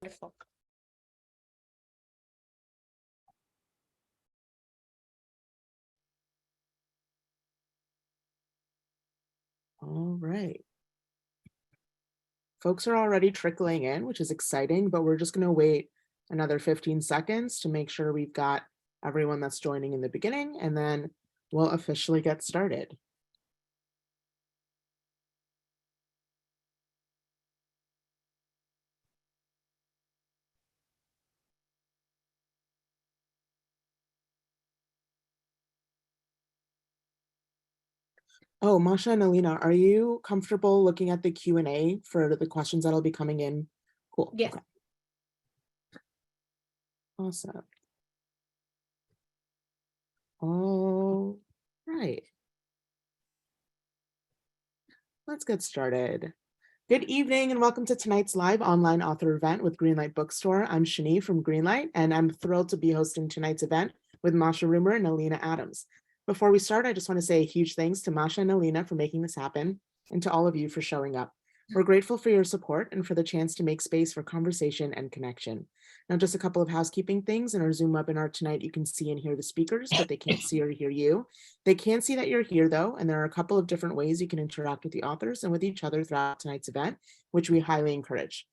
Wonderful. All right. Folks are already trickling in, which is exciting, but we're just going to wait another 15 seconds to make sure we've got everyone that's joining in the beginning, and then we'll officially get started. Oh, Masha and Alina, are you comfortable looking at the Q&A for the questions that'll be coming in? Cool. Yes. Okay. Awesome. All right. Let's get started. Good evening and welcome to tonight's live online author event with Greenlight Bookstore. I'm Shani from Greenlight, and I'm thrilled to be hosting tonight's event with Masha Rumer and Alina Adams. Before we start, I just want to say a huge thanks to Masha and Alina for making this happen, and to all of you for showing up. We're grateful for your support and for the chance to make space for conversation and connection. Now, just a couple of housekeeping things. In our Zoom webinar tonight, you can see and hear the speakers, but they can't see or hear you. They can see that you're here, though, and there are a couple of different ways you can interact with the authors and with each other throughout tonight's event, which we highly encourage.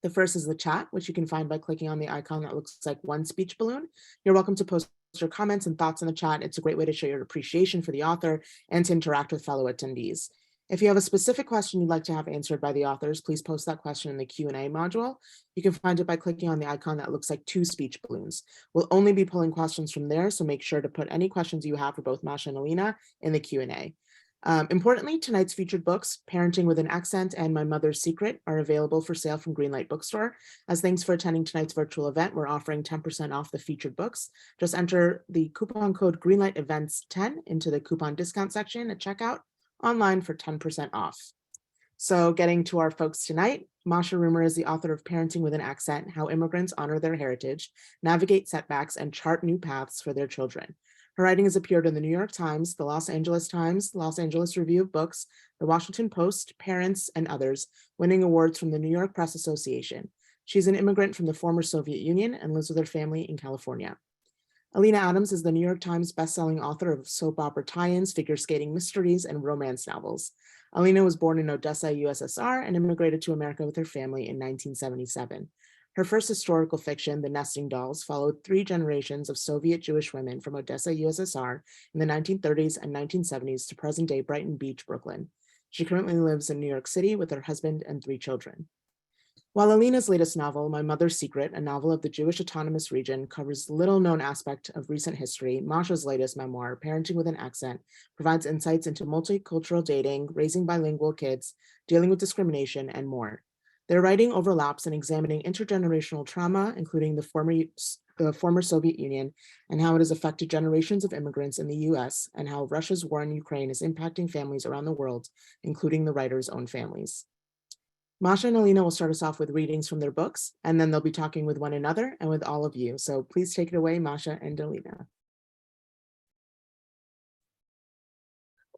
The first is the chat, which you can find by clicking on the icon that looks like one speech balloon. You're welcome to post your comments and thoughts in the chat. It's a great way to show your appreciation for the author and to interact with fellow attendees. If you have a specific question you'd like to have answered by the authors, please post that question in the Q&A module. You can find it by clicking on the icon that looks like two speech balloons. We'll only be pulling questions from there, so make sure to put any questions you have for both Masha and Alina in the Q&A. Importantly, tonight's featured books, Parenting with an Accent and My Mother's Secret, are available for sale from Greenlight Bookstore. As thanks for attending tonight's virtual event, we're offering 10% off the featured books. Just enter the coupon code Greenlight Events 10 into the coupon discount section at checkout online for 10% off. So getting to our folks tonight, Masha Rumer is the author of Parenting with an Accent, How Immigrants Honor Their Heritage, Navigate Setbacks, and Chart New Paths for Their Children. Her writing has appeared in the New York Times, the Los Angeles Times, Los Angeles Review of Books, the Washington Post, Parents, and others, winning awards from the New York Press Association. She's an immigrant from the former Soviet Union and lives with her family in California. Alina Adams is the New York Times bestselling author of soap opera tie-ins, figure skating mysteries, and romance novels. Alina was born in Odessa, USSR, and immigrated to America with her family in 1977. Her first historical fiction, The Nesting Dolls, followed 3 generations of Soviet Jewish women from Odessa, USSR in the 1930s and 1970s to present-day Brighton Beach, Brooklyn. She currently lives in New York City with her husband and 3 children. While Alina's latest novel, My Mother's Secret, a novel of the Jewish Autonomous Region, covers little-known aspect of recent history, Masha's latest memoir, Parenting with an Accent, provides insights into multicultural dating, raising bilingual kids, dealing with discrimination, and more. Their writing overlaps in examining intergenerational trauma, including the former Soviet Union, and how it has affected generations of immigrants in the US, and how Russia's war in Ukraine is impacting families around the world, including the writer's own families. Masha and Alina will start us off with readings from their books, and then they'll be talking with one another and with all of you. So please take it away, Masha and Alina.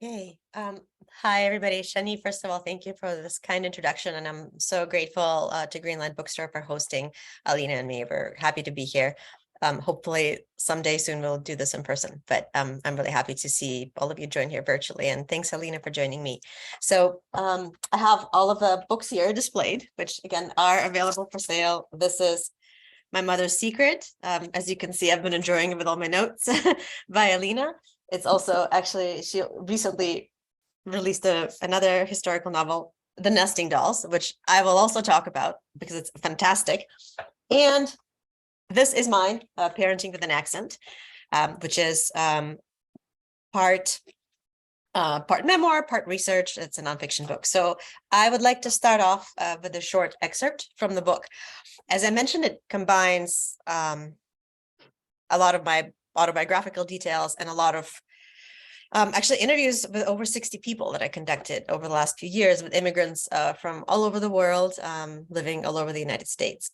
Okay. Hi, everybody. Shani, first of all, thank you for this kind introduction, and I'm so grateful to Greenlight Bookstore for hosting Alina and me. We're happy to be here. Hopefully someday soon we'll do this in person, but I'm really happy to see all of you join here virtually, and thanks, Alina, for joining me. So I have all of the books here displayed, which again are available for sale. This is My Mother's Secret. As you can see, I've been enjoying it with all my notes by Alina. It's also actually, she recently released another historical novel, The Nesting Dolls, which I will also talk about because it's fantastic. And this is mine, Parenting with an Accent, which is part memoir, part research. It's a nonfiction book. So I would like to start off with a short excerpt from the book. As I mentioned, it combines a lot of my autobiographical details and a lot of actually interviews with over 60 people that I conducted over the last few years with immigrants from all over the world, living all over the United States.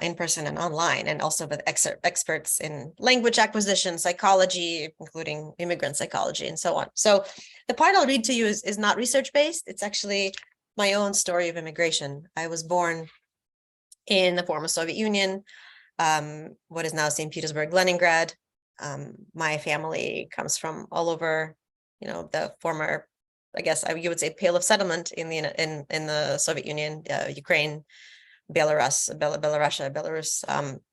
In person and online, and also with experts in language acquisition, psychology, including immigrant psychology, and so on. So the part I'll read to you is not research-based. It's actually my own story of immigration. I was born in the former Soviet Union, what is now St. Petersburg, Leningrad. My family comes from all over, the former, I guess you would say, Pale of Settlement in the Soviet Union, Ukraine, Belarus,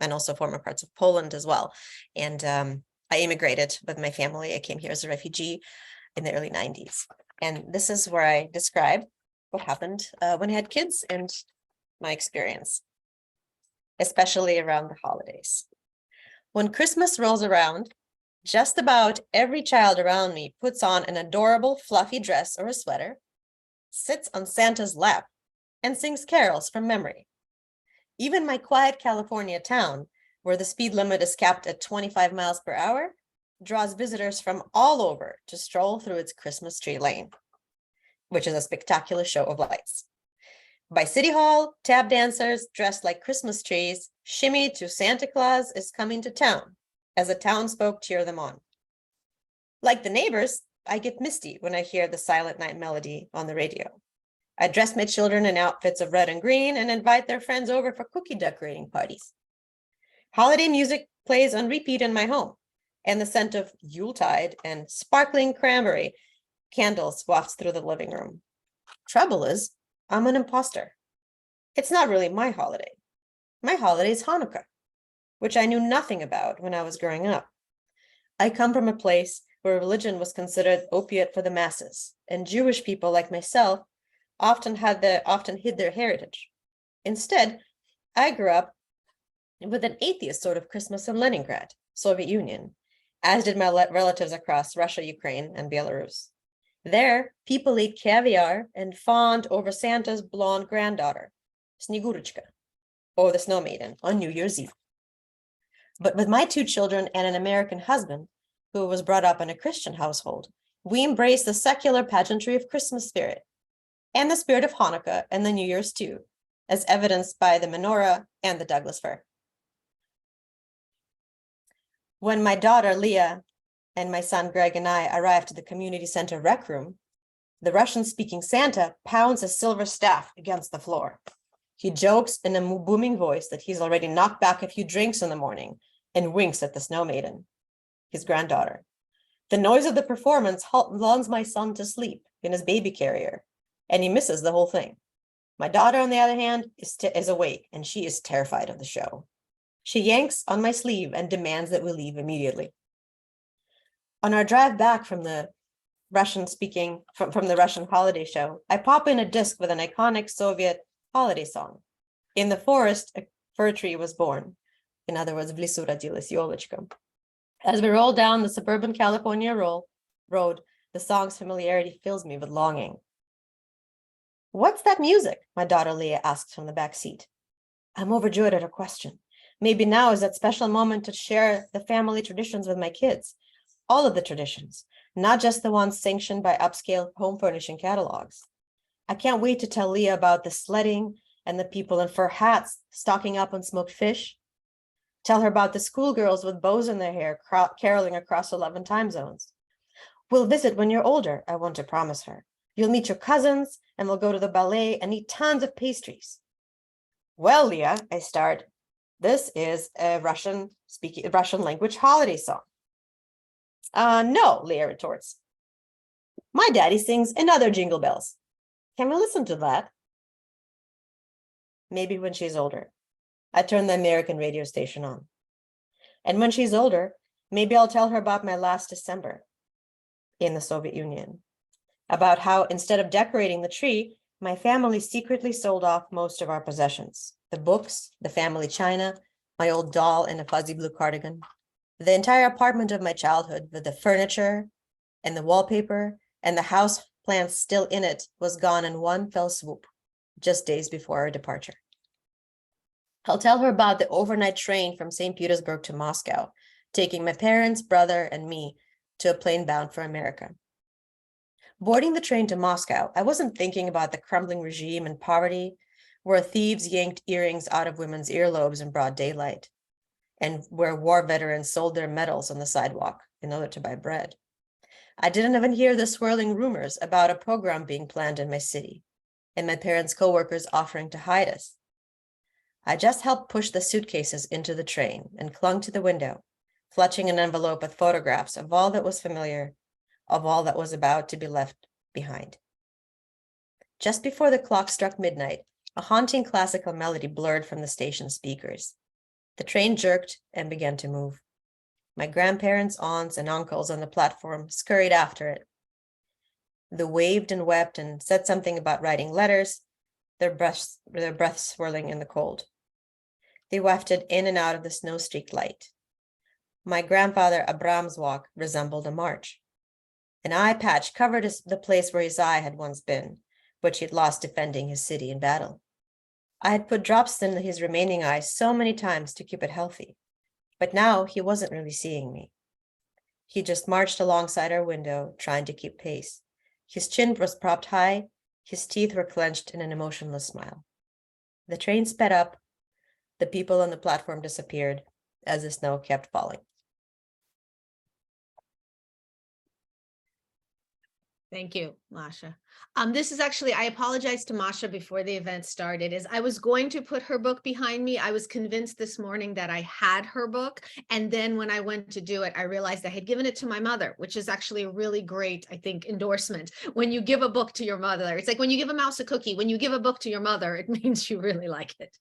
and also former parts of Poland as well. And I immigrated with my family. I came here as a refugee in the early 90s. And this is where I describe what happened when I had kids and my experience, especially around the holidays. When Christmas rolls around, just about every child around me puts on an adorable fluffy dress or a sweater, sits on Santa's lap, and sings carols from memory. Even my quiet California town, where the speed limit is capped at 25 miles per hour, draws visitors from all over to stroll through its Christmas tree lane, which is a spectacular show of lights. By City Hall, tap dancers dressed like Christmas trees shimmy to Santa Claus is coming to town, as the townsfolk cheer them on. Like the neighbors, I get misty when I hear the Silent Night melody on the radio. I dress my children in outfits of red and green and invite their friends over for cookie decorating parties. Holiday music plays on repeat in my home, and the scent of Yuletide and sparkling cranberry candles wafts through the living room. Trouble is, I'm an imposter. It's not really my holiday. My holiday is Hanukkah, which I knew nothing about when I was growing up. I come from a place where religion was considered opiate for the masses, and Jewish people like myself often hid their heritage. Instead, I grew up with an atheist sort of Christmas in Leningrad, Soviet Union, as did my relatives across Russia, Ukraine, and Belarus. There, people ate caviar and fawned over Santa's blonde granddaughter, Snegurочка, or the Snow Maiden, on New Year's Eve. But with my two children and an American husband, who was brought up in a Christian household, we embraced the secular pageantry of Christmas spirit, and the spirit of Hanukkah and the New Year's too, as evidenced by the menorah and the Douglas fir. When my daughter Leah and my son Greg and I arrived at the community center rec room, the Russian-speaking Santa pounds a silver staff against the floor. He jokes in a booming voice that he's already knocked back a few drinks in the morning and winks at the Snow Maiden, his granddaughter. The noise of the performance lulls my son to sleep in his baby carrier, and he misses the whole thing. My daughter, on the other hand, is awake, and she is terrified of the show. She yanks on my sleeve and demands that we leave immediately. On our drive back from the Russian holiday show, I pop in a disc with an iconic Soviet holiday song. In the forest, a fir tree was born. In other words, в лесу родилась елочка. As we roll down the suburban California road, the song's familiarity fills me with longing. What's that music? My daughter Leah asks from the back seat. I'm overjoyed at her question. Maybe now is that special moment to share the family traditions with my kids. All of the traditions, not just the ones sanctioned by upscale home furnishing catalogs. I can't wait to tell Leah about the sledding and the people in fur hats stocking up on smoked fish. Tell her about the schoolgirls with bows in their hair caroling across 11 time zones. We'll visit when you're older, I want to promise her. You'll meet your cousins and we'll go to the ballet and eat tons of pastries. Well, Leah, I start. This is a Russian language holiday song. No, Leah retorts. My daddy sings another Jingle Bells. Can we listen to that? Maybe when she's older. I turn the American radio station on. And when she's older, maybe I'll tell her about my last December in the Soviet Union, about how instead of decorating the tree, my family secretly sold off most of our possessions, the books, the family china, my old doll in a fuzzy blue cardigan, the entire apartment of my childhood with the furniture and the wallpaper and the house plants still in it was gone in one fell swoop, just days before our departure. I'll tell her about the overnight train from St. Petersburg to Moscow, taking my parents, brother, and me to a plane bound for America. Boarding the train to Moscow, I wasn't thinking about the crumbling regime and poverty, where thieves yanked earrings out of women's earlobes in broad daylight, and where war veterans sold their medals on the sidewalk in order to buy bread. I didn't even hear the swirling rumors about a pogrom being planned in my city, and my parents' coworkers offering to hide us. I just helped push the suitcases into the train and clung to the window, clutching an envelope with photographs of all that was familiar, of all that was about to be left behind. Just before the clock struck midnight, a haunting classical melody blurred from the station speakers. The train jerked and began to move. My grandparents, aunts, and uncles on the platform scurried after it. They waved and wept and said something about writing letters, their breaths swirling in the cold. They wafted in and out of the snow-streaked light. My grandfather Abram's walk resembled a march. An eye patch covered the place where his eye had once been, which he'd lost defending his city in battle. I had put drops in his remaining eye so many times to keep it healthy, but now he wasn't really seeing me. He just marched alongside our window, trying to keep pace. His chin was propped high, his teeth were clenched in an emotionless smile. The train sped up, the people on the platform disappeared as the snow kept falling. Thank you, Masha. This is actually, I apologize to Masha before the event started, as I was going to put her book behind me. I was convinced this morning that I had her book. And then when I went to do it, I realized I had given it to my mother, which is actually a really great, I think, endorsement. When you give a book to your mother, it's like when you give a mouse a cookie, when you give a book to your mother, it means you really like it.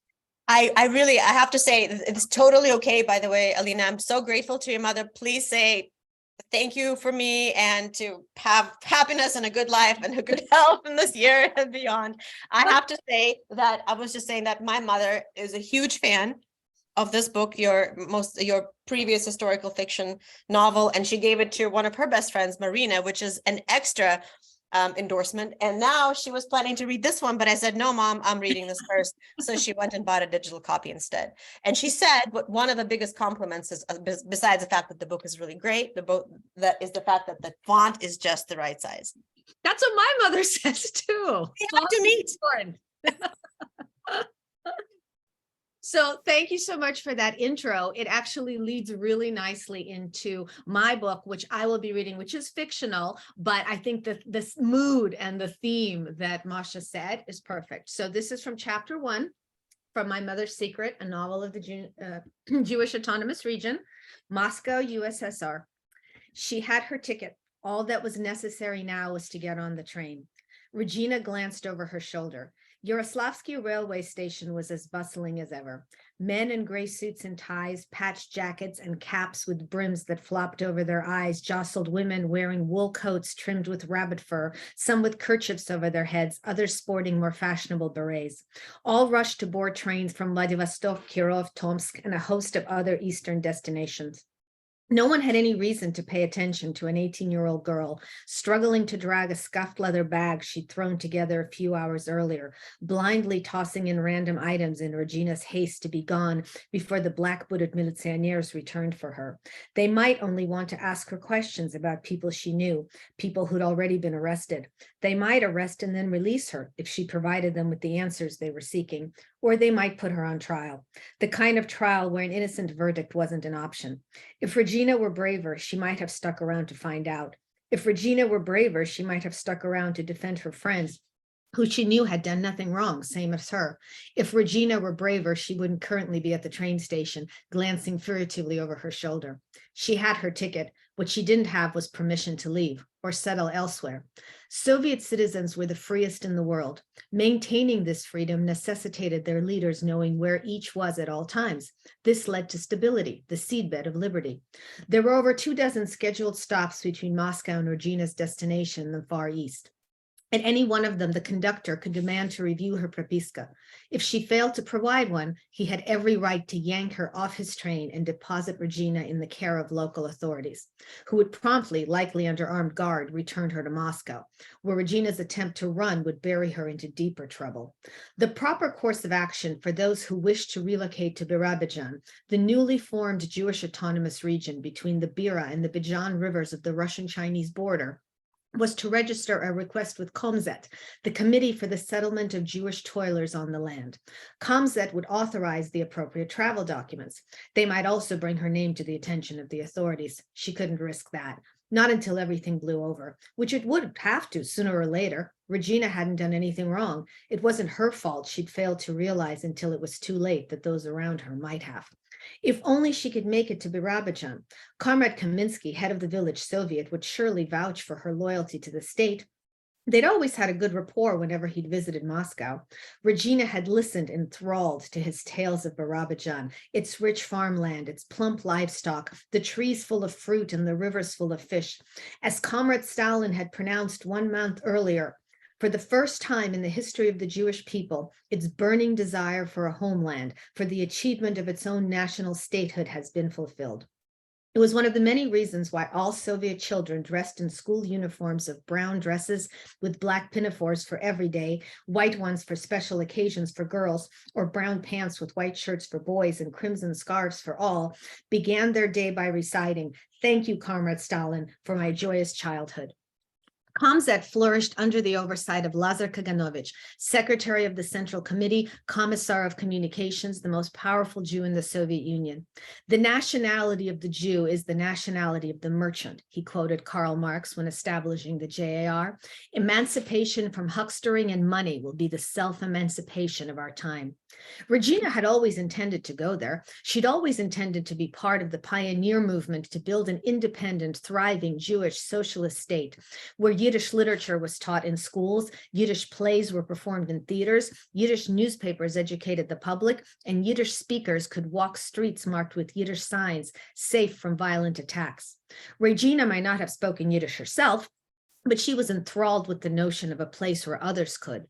I have to say, it's totally okay, by the way, Alina. I'm so grateful to your mother. Please say thank you for me and to have happiness and a good life and a good health in this year and beyond. I have to say that I was just saying that my mother is a huge fan of this book, your previous historical fiction novel, and she gave it to one of her best friends, Marina, which is an extra endorsement. And now she was planning to read this one, but I said, no, Mom, I'm reading this first. So she went and bought a digital copy instead. And she said, what one of the biggest compliments is, besides the fact that the book is really great, that is the fact that the font is just the right size. That's what my mother says too. We have to meet. So thank you so much for that intro. It actually leads really nicely into my book, which I will be reading, which is fictional, but I think that this mood and the theme that Masha said is perfect. So this is from chapter 1, from My Mother's Secret, a novel of the Jewish Autonomous Region, Moscow, USSR. She had her ticket. All that was necessary now was to get on the train. Regina glanced over her shoulder. Yaroslavsky railway station was as bustling as ever. Men in gray suits and ties, patched jackets, and caps with brims that flopped over their eyes jostled women wearing wool coats trimmed with rabbit fur, some with kerchiefs over their heads, others sporting more fashionable berets. All rushed to board trains from Vladivostok, Kirov, Tomsk, and a host of other eastern destinations. No one had any reason to pay attention to an 18-year-old girl struggling to drag a scuffed leather bag she'd thrown together a few hours earlier, blindly tossing in random items in Regina's haste to be gone before the black-booted militianeers returned for her. They might only want to ask her questions about people she knew, people who'd already been arrested. They might arrest and then release her if she provided them with the answers they were seeking, or they might put her on trial, the kind of trial where an innocent verdict wasn't an option. If Regina were braver, she might have stuck around to find out. If Regina were braver, she might have stuck around to defend her friends, who she knew had done nothing wrong, same as her. If Regina were braver, she wouldn't currently be at the train station, glancing furtively over her shoulder. She had her ticket. What she didn't have was permission to leave or settle elsewhere. Soviet citizens were the freest in the world. Maintaining this freedom necessitated their leaders knowing where each was at all times. This led to stability, the seedbed of liberty. There were over 24 scheduled stops between Moscow and Regina's destination in the Far East. At any one of them, the conductor could demand to review her propiska. If she failed to provide one, he had every right to yank her off his train and deposit Regina in the care of local authorities, who would promptly, likely under armed guard, return her to Moscow, where Regina's attempt to run would bury her into deeper trouble. The proper course of action for those who wished to relocate to Birobidzhan, the newly formed Jewish autonomous region between the Bira and the Bijan rivers of the Russian-Chinese border, was to register a request with Komzet, the Committee for the Settlement of Jewish Toilers on the Land. Komzet would authorize the appropriate travel documents. They might also bring her name to the attention of the authorities. She couldn't risk that, not until everything blew over, which it would have to sooner or later. Regina hadn't done anything wrong. It wasn't her fault she'd failed to realize until it was too late that those around her might have. If only she could make it to Birobidzhan. Comrade Kaminsky, head of the village Soviet, would surely vouch for her loyalty to the state. They'd always had a good rapport whenever he'd visited Moscow. Regina had listened enthralled to his tales of Birobidzhan, its rich farmland, its plump livestock, the trees full of fruit and the rivers full of fish. As Comrade Stalin had pronounced 1 month earlier, for the first time in the history of the Jewish people, its burning desire for a homeland, for the achievement of its own national statehood has been fulfilled. It was one of the many reasons why all Soviet children dressed in school uniforms of brown dresses with black pinafores for every day, white ones for special occasions for girls, or brown pants with white shirts for boys and crimson scarves for all, began their day by reciting, "Thank you, Comrade Stalin, for my joyous childhood." Komzat flourished under the oversight of Lazar Kaganovich, secretary of the Central Committee, commissar of communications, the most powerful Jew in the Soviet Union. "The nationality of the Jew is the nationality of the merchant," he quoted Karl Marx when establishing the JAR. "Emancipation from huckstering and money will be the self-emancipation of our time." Regina had always intended to go there. She'd always intended to be part of the pioneer movement to build an independent, thriving Jewish socialist state where Yiddish literature was taught in schools, Yiddish plays were performed in theaters, Yiddish newspapers educated the public, and Yiddish speakers could walk streets marked with Yiddish signs, safe from violent attacks. Regina might not have spoken Yiddish herself, but she was enthralled with the notion of a place where others could.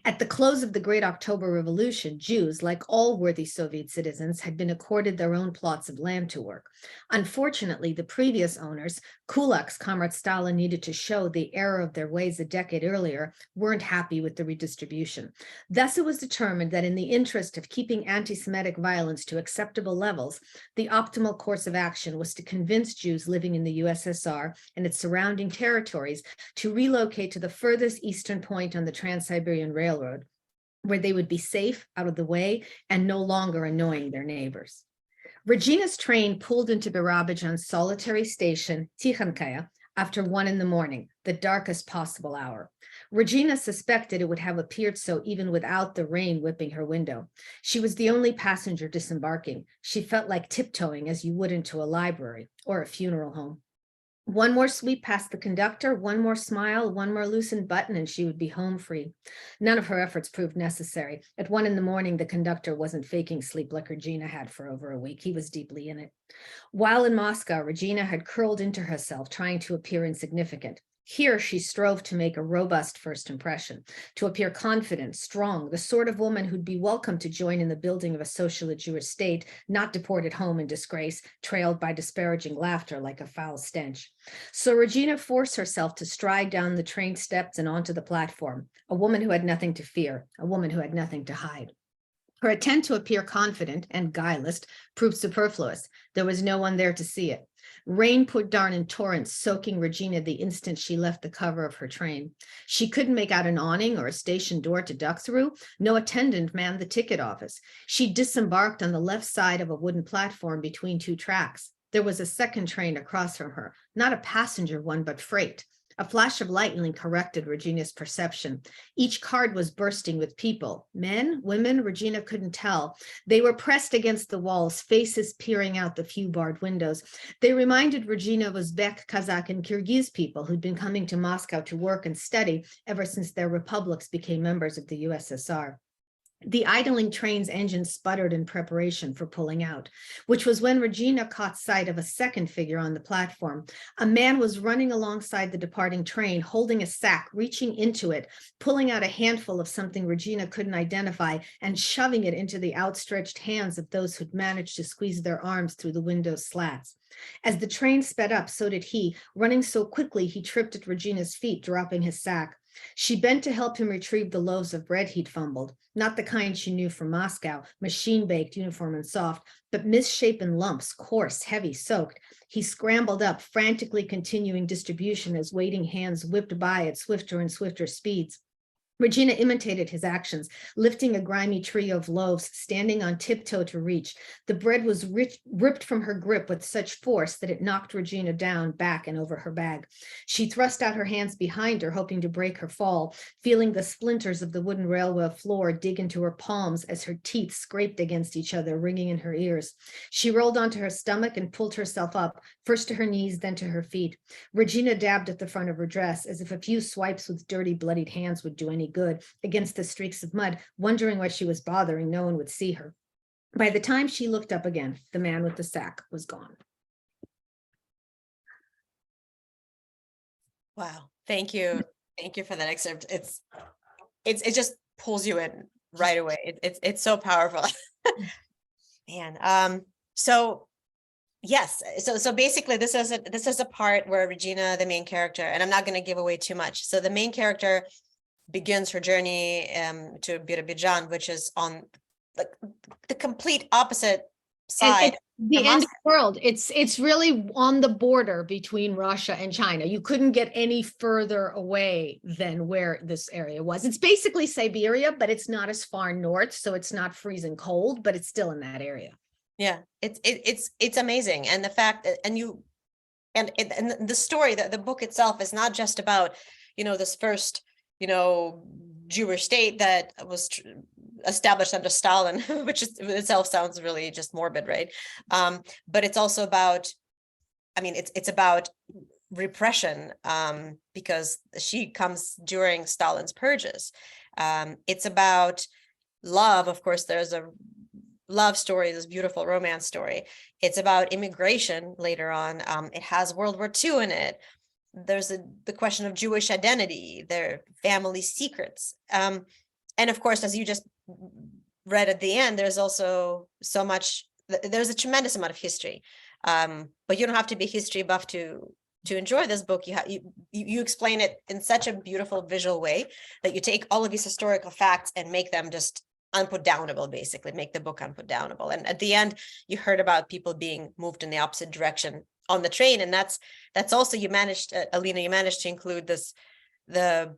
At the close of the Great October Revolution, Jews, like all worthy Soviet citizens, had been accorded their own plots of land to work. Unfortunately, the previous owners, kulaks Comrade Stalin needed to show the error of their ways a decade earlier, weren't happy with the redistribution. Thus, it was determined that in the interest of keeping anti-Semitic violence to acceptable levels, the optimal course of action was to convince Jews living in the USSR and its surrounding territories to relocate to the furthest eastern point on the Trans-Siberian Railroad, where they would be safe, out of the way, and no longer annoying their neighbors. Regina's train pulled into Birobidzhan's solitary station, Tikhankaya, after 1 a.m, the darkest possible hour. Regina suspected it would have appeared so even without the rain whipping her window. She was the only passenger disembarking. She felt like tiptoeing as you would into a library or a funeral home. One more sweep past the conductor, one more smile, one more loosened button, and she would be home free. None of her efforts proved necessary. At 1 a.m, the conductor wasn't faking sleep like Regina had for over a week. He was deeply in it. While in Moscow, Regina had curled into herself, trying to appear insignificant. Here, she strove to make a robust first impression, to appear confident, strong, the sort of woman who'd be welcome to join in the building of a socialist Jewish state, not deported home in disgrace, trailed by disparaging laughter like a foul stench. So Regina forced herself to stride down the train steps and onto the platform, a woman who had nothing to fear, a woman who had nothing to hide. Her attempt to appear confident and guileless proved superfluous. There was no one there to see it. Rain poured down in torrents, soaking Regina the instant she left the cover of her train. She couldn't make out an awning or a station door to duck through. No attendant manned the ticket office. She disembarked on the left side of a wooden platform between 2 tracks. There was a second train across from her, not a passenger one, but freight. A flash of lightning corrected Regina's perception. Each card was bursting with people. Men, women, Regina couldn't tell. They were pressed against the walls, faces peering out the few barred windows. They reminded Regina of Uzbek, Kazakh, and Kyrgyz people who'd been coming to Moscow to work and study ever since their republics became members of the USSR. The idling train's engine sputtered in preparation for pulling out, which was when Regina caught sight of a second figure on the platform. A man was running alongside the departing train, holding a sack, reaching into it, pulling out a handful of something Regina couldn't identify, and shoving it into the outstretched hands of those who'd managed to squeeze their arms through the window's slats. As the train sped up, so did he. Running so quickly, he tripped at Regina's feet, dropping his sack. She bent to help him retrieve the loaves of bread he'd fumbled, not the kind she knew from Moscow, machine-baked, uniform and soft, but misshapen lumps, coarse, heavy, soaked. He scrambled up, frantically continuing distribution as waiting hands whipped by at swifter and swifter speeds. Regina imitated his actions, lifting a grimy trio of loaves, standing on tiptoe to reach. The bread was ripped from her grip with such force that it knocked Regina down, back and over her bag. She thrust out her hands behind her, hoping to break her fall, feeling the splinters of the wooden railway floor dig into her palms as her teeth scraped against each other, ringing in her ears. She rolled onto her stomach and pulled herself up, first to her knees, then to her feet. Regina dabbed at the front of her dress, as if a few swipes with dirty, bloodied hands would do any good against the streaks of mud, wondering why she was bothering. No one would see her. By the time she looked up again, the man with the sack was gone. Wow. Thank you. Thank you for that excerpt. It just pulls you in right away. It's so powerful. Man. So yes. So basically this is a part where Regina, the main character, and I'm not going to give away too much. So the main character begins her journey to Birobidzhan, which is on the complete opposite side. The end of the world. It's really on the border between Russia and China. You couldn't get any further away than where this area was. It's basically Siberia, but it's not as far north, so it's not freezing cold, but it's still in that area. Yeah, it's amazing, and the fact that and the story, that the book itself is not just about this first Jewish state that was established under Stalin, which itself sounds really just morbid, right? But it's also about, it's about repression, because she comes during Stalin's purges. It's about love. Of course, there's a love story, this beautiful romance story. It's about immigration later on. It has World War II in it. There's the question of Jewish identity, their family secrets. And of course, as you just read at the end, there's also there's a tremendous amount of history. But you don't have to be history buff to enjoy this book. You explain it in such a beautiful visual way that you take all of these historical facts and make them just unputdownable, basically make the book unputdownable. And at the end, you heard about people being moved in the opposite direction on the train, and that's also, you managed, Alina, you managed to include the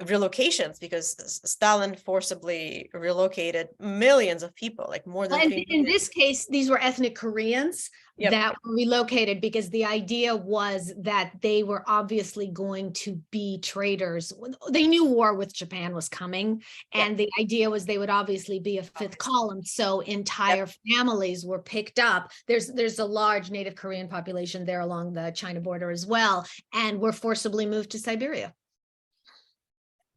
relocations, because Stalin forcibly relocated millions of people, like more than 3 million. In this case, these were ethnic Koreans that were relocated because the idea was that they were obviously going to be traitors. They knew war with Japan was coming, and the idea was they would obviously be a fifth column. So entire families were picked up. There's a large Native Korean population there along the China border as well, and were forcibly moved to Siberia.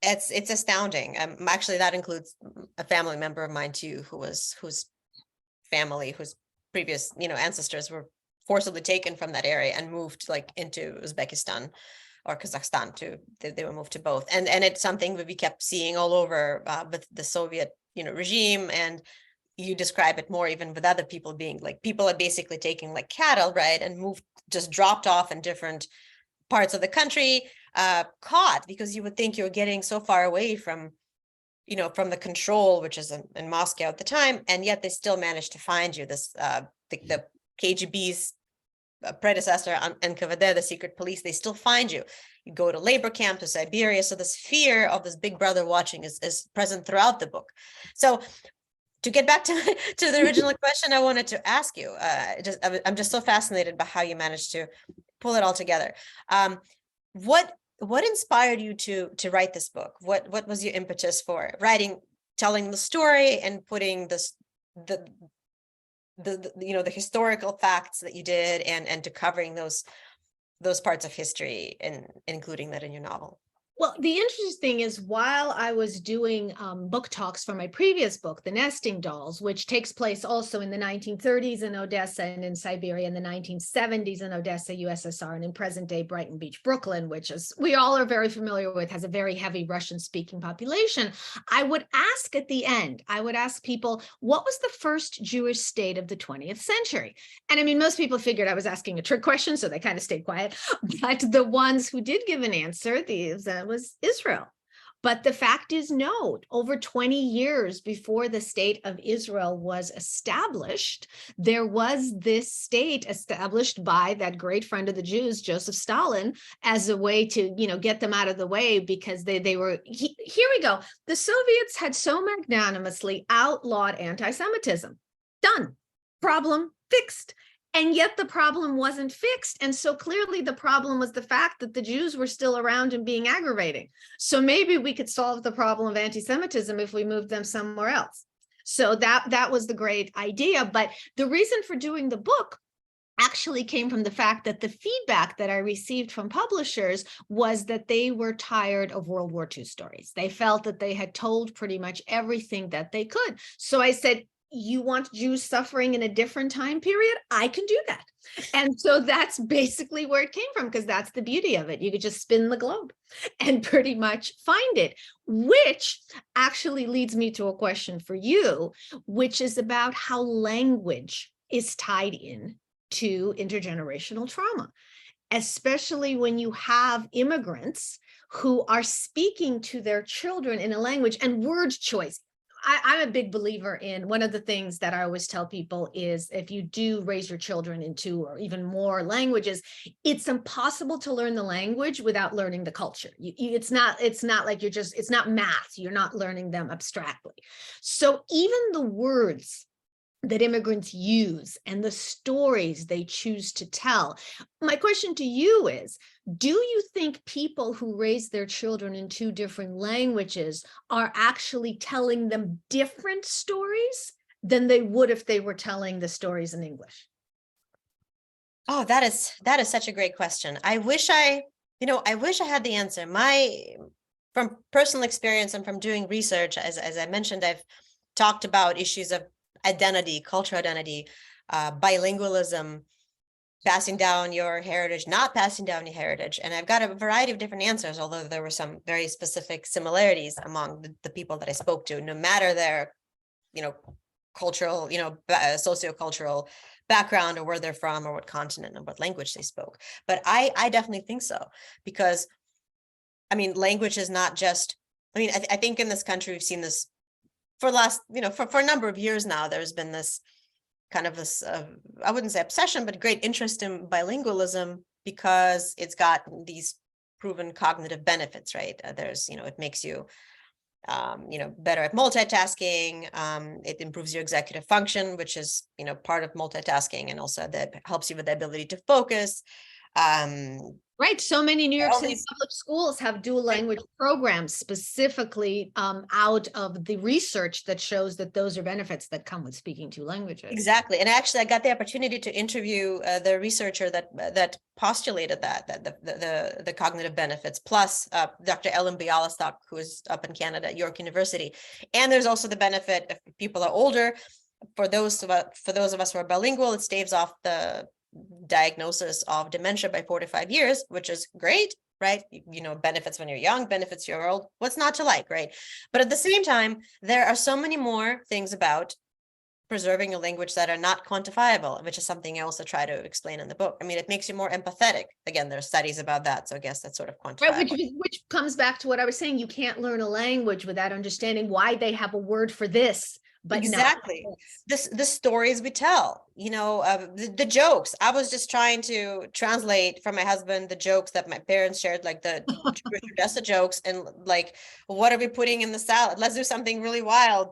It's astounding. Actually, that includes a family member of mine too, whose previous ancestors were forcibly taken from that area and moved into Uzbekistan or Kazakhstan. They were moved to both, and it's something that we kept seeing all over with the Soviet regime. And you describe it more even with other people being people are basically taking like cattle, right, and just dropped off in different parts of the country, caught, because you would think you're getting so far away from the control, which is in Moscow at the time, and yet they still managed to find you. This the KGB's predecessor, NKVD, the secret police, they still find you. You go to labor camp, to Siberia. So this fear of this big brother watching is present throughout the book. So to get back to the original question I wanted to ask you, I'm just so fascinated by how you managed to pull it all together. What inspired you to write this book? What was your impetus for writing, telling the story, and putting the historical facts that you did, and to covering those parts of history and including that in your novel? Well, the interesting thing is, while I was doing book talks for my previous book, The Nesting Dolls, which takes place also in the 1930s in Odessa and in Siberia, in the 1970s in Odessa, USSR, and in present-day Brighton Beach, Brooklyn, which is we all are very familiar with, has a very heavy Russian-speaking population. I would ask at the end, people, what was the first Jewish state of the 20th century? And most people figured I was asking a trick question, so they kind of stayed quiet. But the ones who did give an answer, was Israel. But the fact is, no, over 20 years before the state of Israel was established, there was this state established by that great friend of the Jews, Joseph Stalin, as a way to, get them out of the way, because they were, here we go. The Soviets had so magnanimously outlawed anti-Semitism. Done. Problem fixed. And yet the problem wasn't fixed. And so clearly the problem was the fact that the Jews were still around and being aggravating. So maybe we could solve the problem of anti-Semitism if we moved them somewhere else. So that was the great idea. But the reason for doing the book actually came from the fact that the feedback that I received from publishers was that they were tired of World War II stories. They felt that they had told pretty much everything that they could. So I said, you want Jews suffering in a different time period? I can do that. And so that's basically where it came from, because that's the beauty of it. You could just spin the globe and pretty much find it, which actually leads me to a question for you, which is about how language is tied in to intergenerational trauma, especially when you have immigrants who are speaking to their children in a language and word choice. I'm a big believer in, one of the things that I always tell people is, if you do raise your children in 2 or even more languages, it's impossible to learn the language without learning the culture. It's not like it's not math. You're not learning them abstractly. So even the words that immigrants use and the stories they choose to tell. My question to you is, do you think people who raise their children in 2 different languages are actually telling them different stories than they would if they were telling the stories in English? Oh, that is such a great question. I wish I had the answer. From personal experience and from doing research, as I mentioned, I've talked about issues of identity, cultural identity, bilingualism, passing down your heritage, not passing down your heritage. And I've got a variety of different answers, although there were some very specific similarities among the people that I spoke to, no matter their, cultural, sociocultural background, or where they're from, or what continent, and what language they spoke. But I definitely think so, because, language is not just, I think in this country, we've seen this for the last, for a number of years now. There's been this kind of this, I wouldn't say obsession, but great interest in bilingualism, because it's got these proven cognitive benefits, right? It makes you, better at multitasking. It improves your executive function, which is, part of multitasking, and also that helps you with the ability to focus. Right. So many New York City public schools have dual language programs specifically out of the research that shows that those are benefits that come with speaking 2 languages. Exactly. And actually, I got the opportunity to interview the researcher that postulated the cognitive benefits, plus Dr. Ellen Bialystok, who is up in Canada at York University. And there's also the benefit, if people are older, for those of us who are bilingual, it staves off the diagnosis of dementia by 4 to 5 years, which is great, right? Benefits when you're young, benefits you're old. What's not to like, right? But at the same time, there are so many more things about preserving a language that are not quantifiable, which is something else I try to explain in the book. It makes you more empathetic. Again, there are studies about that, so I guess that's sort of quantifiable. Right, which comes back to what I was saying. You can't learn a language without understanding why they have a word for this. But exactly, the stories we tell, the jokes. I was just trying to translate for my husband the jokes that my parents shared, like the Jewish Odessa jokes, and like, what are we putting in the salad? Let's do something really wild.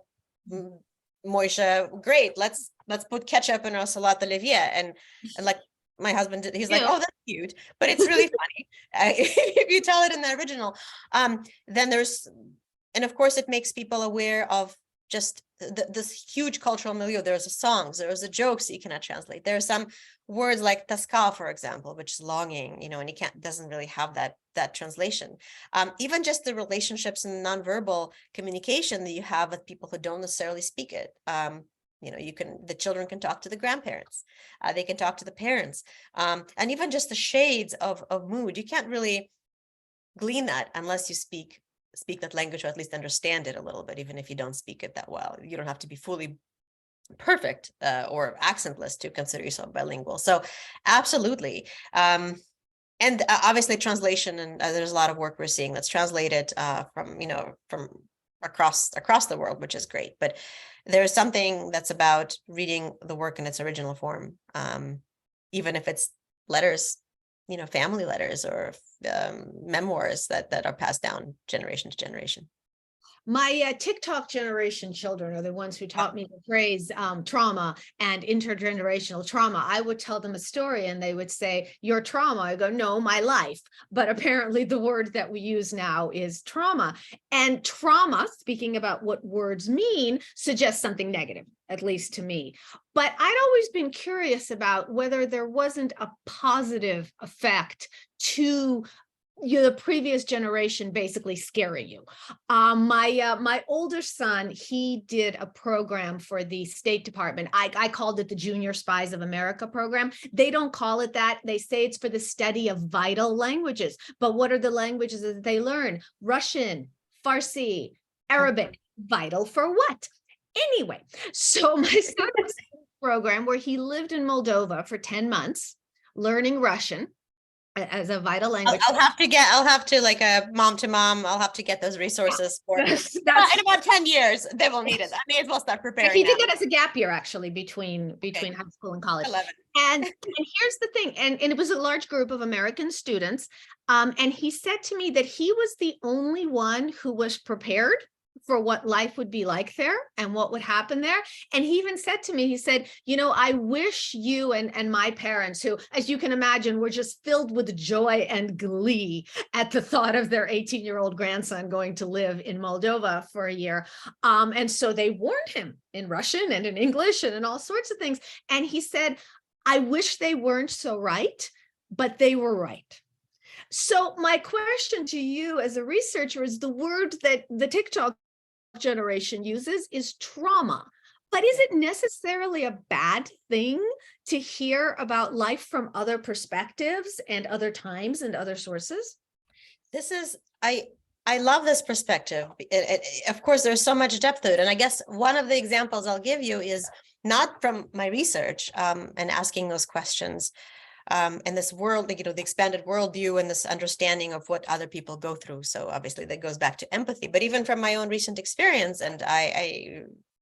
Moisha, great. Let's put ketchup in our salad olivier, and like my husband did, he's like, oh, that's cute, but it's really funny if you tell it in the original. Then and of course, it makes people aware of just this huge cultural milieu. There's the songs, there's the jokes you cannot translate. There are some words like toska, for example, which is longing, and you doesn't really have that translation. Even just the relationships and nonverbal communication that you have with people who don't necessarily speak it. The children can talk to the grandparents, they can talk to the parents, and even just the shades of mood. You can't really glean that unless you speak that language, or at least understand it a little bit, even if you don't speak it that well. You don't have to be fully perfect or accentless to consider yourself bilingual. So absolutely. And obviously translation, and there's a lot of work we're seeing that's translated from across the world, which is great. But there's something that's about reading the work in its original form, even if it's letters, family letters or memoirs that are passed down generation to generation. My TikTok generation children are the ones who taught me the phrase trauma and intergenerational trauma. I would tell them a story and they would say, your trauma. I go, no, my life. But apparently the word that we use now is trauma. And trauma, speaking about what words mean, suggests something negative, at least to me. But I'd always been curious about whether there wasn't a positive effect to the previous generation basically scaring you. My older son, he did a program for the State Department. I called it the Junior Spies of America program. They don't call it that. They say it's for the study of vital languages. But what are the languages that they learn? Russian, Farsi, Arabic. Vital for what? Anyway, so my son was in a program where he lived in Moldova for 10 months, learning Russian as a vital language. I'll have to like a mom to mom. I'll have to get those resources for in about 10 years. They will need it. I may as well start preparing. He did that as a gap year, actually, between high school and college. And here's the thing, and it was a large group of American students. And he said to me that he was the only one who was prepared for what life would be like there and what would happen there. And he even said to me, he said, I wish you and my parents, who, as you can imagine, were just filled with joy and glee at the thought of their 18-year-old grandson going to live in Moldova for a year. And so they warned him in Russian and in English and in all sorts of things. And he said, I wish they weren't so right, but they were right. So my question to you as a researcher is, the word that the TikTok generation uses is trauma, but is it necessarily a bad thing to hear about life from other perspectives and other times and other sources? I love this perspective. Of course, there's so much depth to it. And I guess one of the examples I'll give you is not from my research and asking those questions, and this world, the expanded worldview and this understanding of what other people go through. So obviously that goes back to empathy, but even from my own recent experience, and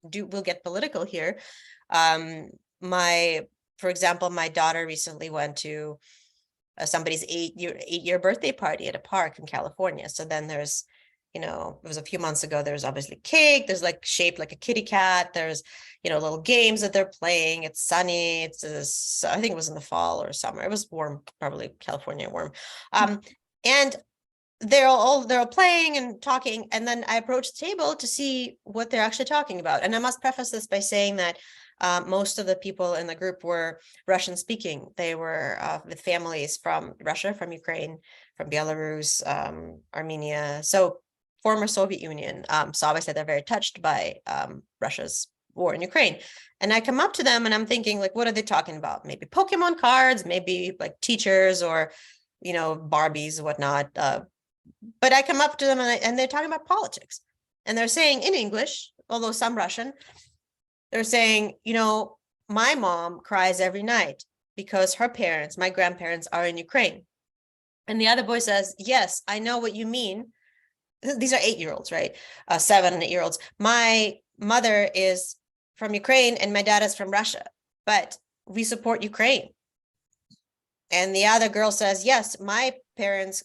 we'll get political here. For example, my daughter recently went to somebody's eight-year birthday party at a park in California. So then there's, it was a few months ago, there's obviously cake, there's like shaped like a kitty cat, there's, little games that they're playing, it's sunny, I think it was in the fall or summer, it was warm, probably California warm. And they're all playing and talking, and then I approached the table to see what they're actually talking about. And I must preface this by saying that most of the people in the group were Russian speaking. They were with families from Russia, from Ukraine, from Belarus, Armenia, so former Soviet Union. So obviously they're very touched by Russia's war in Ukraine. And I come up to them and I'm thinking, like, what are they talking about? Maybe Pokemon cards, maybe like teachers or, Barbies, whatnot. But I come up to them and they're talking about politics. And they're saying in English, although some Russian, they're saying, my mom cries every night because her parents, my grandparents, are in Ukraine. And the other boy says, yes, I know what you mean. These are 8-year-olds, right? 7 and 8-year-olds. My mother is from Ukraine and my dad is from Russia, but we support Ukraine. And the other girl says, yes, my parents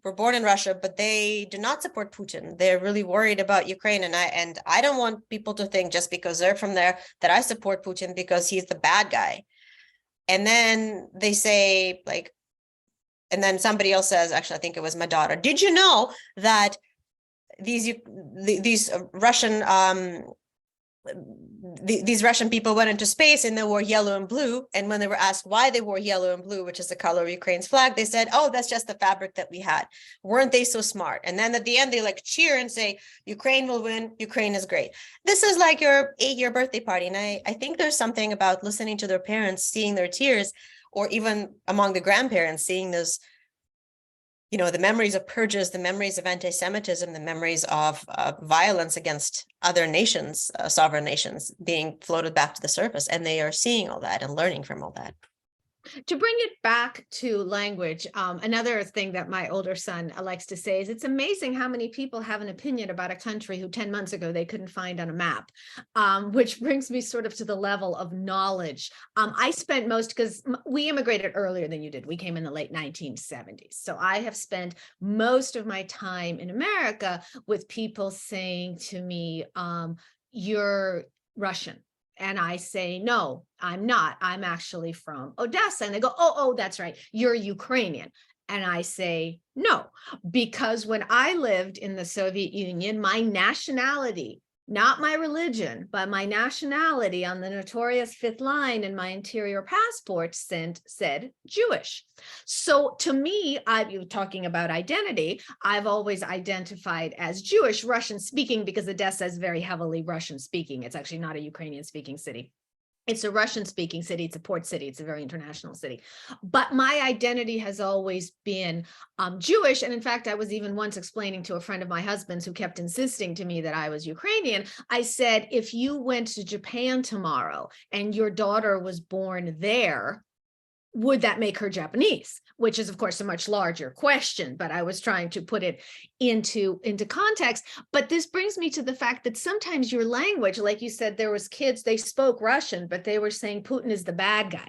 were born in Russia, but they do not support Putin. They're really worried about Ukraine. And I don't want people to think just because they're from there that I support Putin because he's the bad guy. And then they say, like, and then somebody else says, actually, I think it was my daughter, did you know that these Russian these Russian people went into space and they wore yellow and blue. And when they were asked why they wore yellow and blue, which is the color of Ukraine's flag, they said, oh, that's just the fabric that we had. Weren't they so smart? And then at the end, they like cheer and say, Ukraine will win. Ukraine is great. This is like your 8-year birthday party. And I think there's something about listening to their parents, seeing their tears, or even among the grandparents, seeing those, the memories of purges, the memories of anti-Semitism, the memories of violence against other nations, sovereign nations, being floated back to the surface. And they are seeing all that and learning from all that. To bring it back to language, another thing that my older son likes to say is it's amazing how many people have an opinion about a country who 10 months ago they couldn't find on a map, which brings me sort of to the level of knowledge. I spent because we immigrated earlier than you did. We came in the late 1970s. So I have spent most of my time in America with people saying to me, you're Russian. And I say, no, I'm not. I'm actually from Odessa. And they go, oh, that's right. You're Ukrainian. And I say, no, because when I lived in the Soviet Union, my nationality, not my religion, but my nationality on the notorious fifth line in my interior passport said Jewish. So to me, you're talking about identity. I've always identified as Jewish, Russian speaking, because Odessa is very heavily Russian speaking. It's actually not a Ukrainian speaking city. It's a Russian speaking city. It's a port city. It's a very international city. But my identity has always been Jewish. And in fact, I was even once explaining to a friend of my husband's who kept insisting to me that I was Ukrainian. I said, if you went to Japan tomorrow and your daughter was born there, would that make her Japanese? Which is, of course, a much larger question, but I was trying to put it into context. But this brings me to the fact that sometimes your language, like you said, there was kids, they spoke Russian, but they were saying Putin is the bad guy.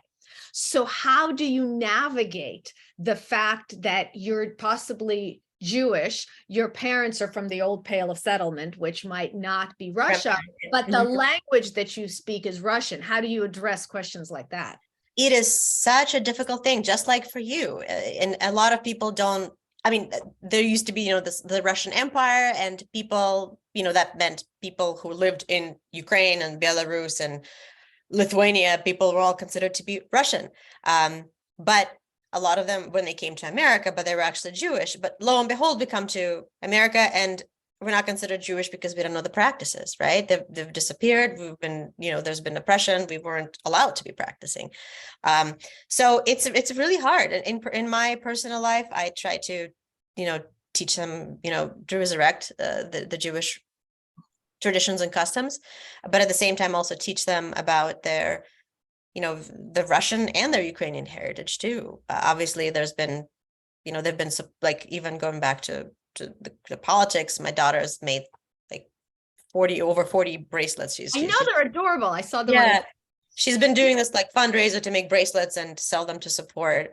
So how do you navigate the fact that you're possibly Jewish, your parents are from the old Pale of Settlement, which might not be Russia, but the language that you speak is Russian? How do you address questions like that? It is such a difficult thing, just like for you. And a lot of people don't, I mean, there used to be, the Russian Empire, and people, that meant people who lived in Ukraine and Belarus and Lithuania, people were all considered to be Russian. But a lot of them, when they came to America, but they were actually Jewish. But lo and behold, we come to America and we're not considered Jewish because we don't know the practices, right? They've disappeared. We've been, there's been oppression. We weren't allowed to be practicing. So it's really hard. And in my personal life, I try to, teach them, to resurrect the Jewish traditions and customs, but at the same time also teach them about their, the Russian and their Ukrainian heritage too. Obviously, there's been, there've been like even going back to the politics. My daughter's made like over 40 bracelets. I know they're adorable. I saw them. Yeah, she's been doing this like fundraiser to make bracelets and sell them to support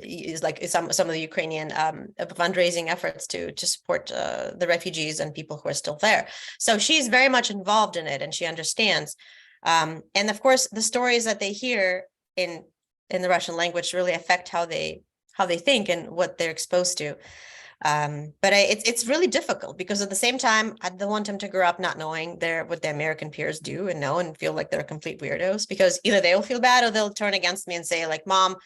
is like some of the Ukrainian fundraising efforts to support the refugees and people who are still there. So she's very much involved in it, and she understands. And of course, the stories that they hear in the Russian language really affect how they think and what they're exposed to. But it's really difficult because at the same time, I don't want them to grow up not knowing what their American peers do and know and feel like they're complete weirdos, because either they'll feel bad or they'll turn against me and say like, Mom,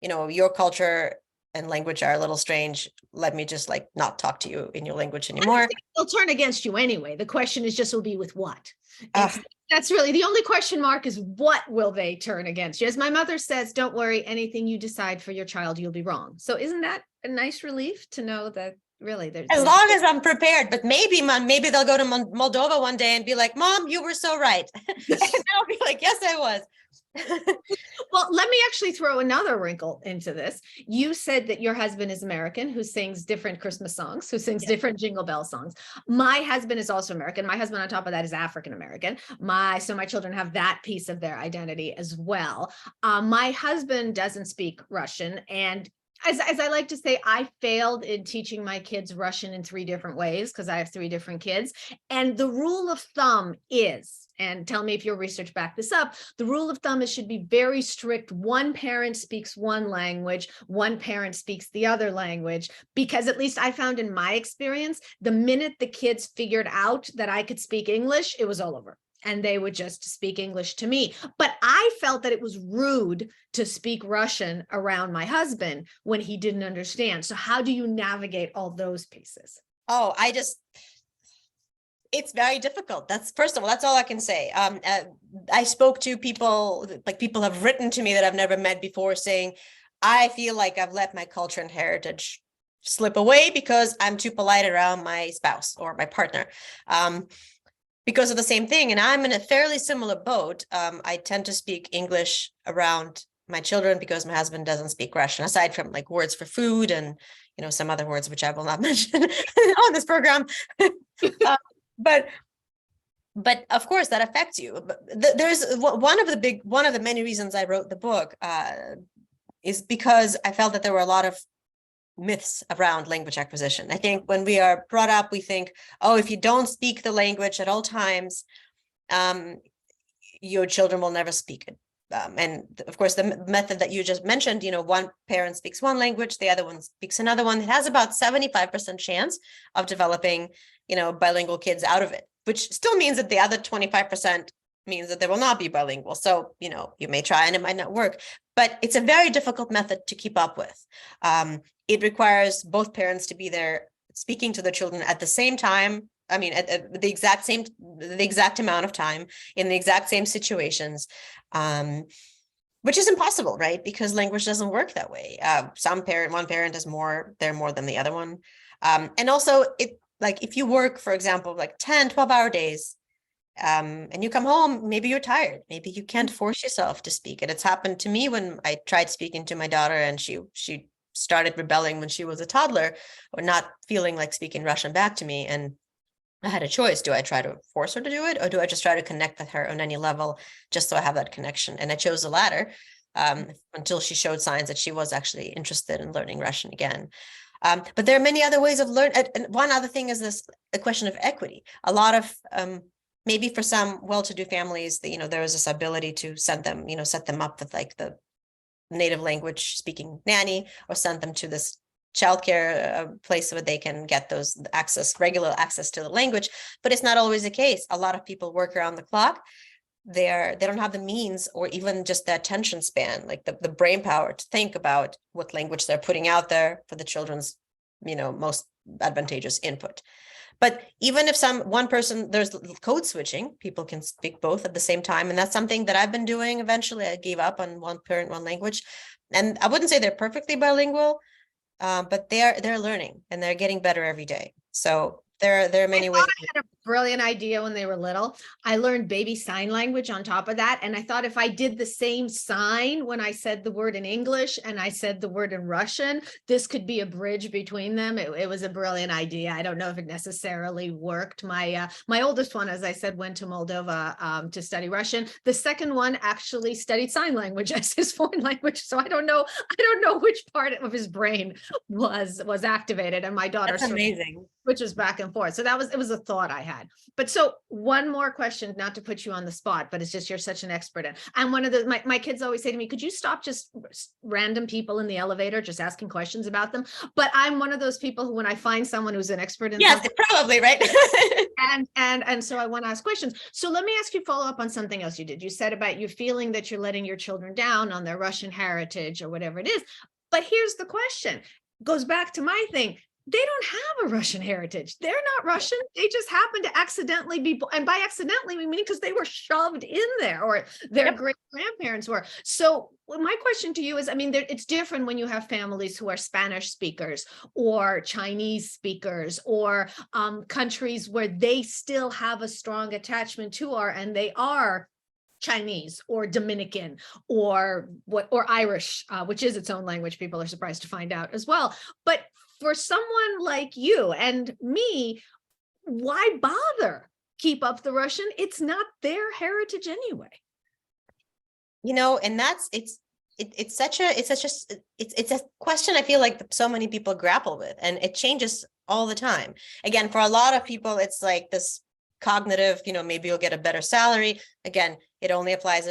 your culture and language are a little strange. Let me just like not talk to you in your language anymore. They'll turn against you anyway. The question is just will be with what? That's really the only question mark, is what will they turn against you? As my mother says, don't worry, anything you decide for your child, you'll be wrong. So isn't that a nice relief to know that really there's as long as I'm prepared, but maybe they'll go to Moldova one day and be like, Mom, you were so right. And I'll be like, yes, I was. Well, let me actually throw another wrinkle into this. You said that your husband is American, who sings different Christmas songs, who sings different Jingle Bell songs. My husband is also American. My husband on top of that is African American. So my children have that piece of their identity as well. My husband doesn't speak Russian, and as I like to say, I failed in teaching my kids Russian in 3 different ways because I have 3 different kids. And the rule of thumb is, and tell me if your research backed this up, the rule of thumb is should be very strict. One parent speaks one language, one parent speaks the other language, because at least I found in my experience, the minute the kids figured out that I could speak English, it was all over. And they would just speak English to me. But I felt that it was rude to speak Russian around my husband when he didn't understand. So how do you navigate all those pieces? Oh, it's very difficult. First of all, that's all I can say. I spoke to people, like people have written to me that I've never met before saying, I feel like I've let my culture and heritage slip away because I'm too polite around my spouse or my partner. because of the same thing. And I'm in a fairly similar boat. I tend to speak English around my children because my husband doesn't speak Russian, aside from like words for food and, you know, some other words, which I will not mention on this program. But of course that affects you. But there's one of the many reasons I wrote the book is because I felt that there were a lot of myths around language acquisition. I think when we are brought up, we think, oh, if you don't speak the language at all times, your children will never speak it. And of course, the method that you just mentioned, you know, one parent speaks one language, the other one speaks another one. It has about 75% chance of developing, you know, bilingual kids out of it, which still means that the other 25% means that they will not be bilingual. So, you know, you may try and it might not work, but it's a very difficult method to keep up with. It requires both parents to be there speaking to the children at the same time. I mean, at the exact amount of time in the exact same situations, which is impossible, right? Because language doesn't work that way. One parent is more than the other one. And also like if you work, for example, like 10, 12-hour days, and you come home, maybe you're tired, maybe you can't force yourself to speak. And it's happened to me when I tried speaking to my daughter and she started rebelling when she was a toddler or not feeling like speaking Russian back to me. And I had a choice. Do I try to force her to do it, or do I just try to connect with her on any level just so I have that connection? And I chose the latter until she showed signs that she was actually interested in learning Russian again. But there are many other ways of learning. And one other thing is a question of equity. A lot of maybe for some well-to-do families, you know, there is this ability to send them, you know, set them up with like the native language speaking nanny, or send them to this childcare place where they can get those regular access to the language. But it's not always the case. A lot of people work around the clock. They don't have the means or even just the attention span, like the brain power to think about what language they're putting out there for the children's, you know, most advantageous input. But even if one person, there's code switching, people can speak both at the same time. And that's something that I've been doing. Eventually I gave up on one parent, one language. And I wouldn't say they're perfectly bilingual, but they're learning and they're getting better every day. So there are many ways. I had a brilliant idea when they were little. I learned baby sign language on top of that. And I thought if I did the same sign when I said the word in English and I said the word in Russian, this could be a bridge between them. It was a brilliant idea. I don't know if it necessarily worked. My oldest one, as I said, went to Moldova to study Russian. The second one actually studied sign language as his foreign language. So I don't know which part of his brain was activated. And my daughter That's amazing. Switches back and forth. So it was a thought I had. But so one more question, not to put you on the spot, but it's just, you're such an expert in. I'm one of my kids always say to me, could you stop just random people in the elevator, just asking questions about them? But I'm one of those people who, when I find someone who's an expert in something, probably, right? and so I want to ask questions. So let me ask you, follow up on something else you did. You said about you feeling that you're letting your children down on their Russian heritage or whatever it is. But here's the question. Goes back to my thing. They don't have a Russian heritage. They're not Russian. They just happen to accidentally be, and by accidentally, we mean because they were shoved in there, or their great grandparents were. So my question to you is, I mean, it's different when you have families who are Spanish speakers or Chinese speakers, or countries where they still have a strong attachment to and they are Chinese or Dominican or Irish, which is its own language. People are surprised to find out as well. But for someone like you and me, why bother keep up the Russian? It's not their heritage anyway. You know, and it's a question I feel like so many people grapple with, and it changes all the time. Again, for a lot of people, it's like this cognitive, you know, maybe you'll get a better salary. Again, it only applies.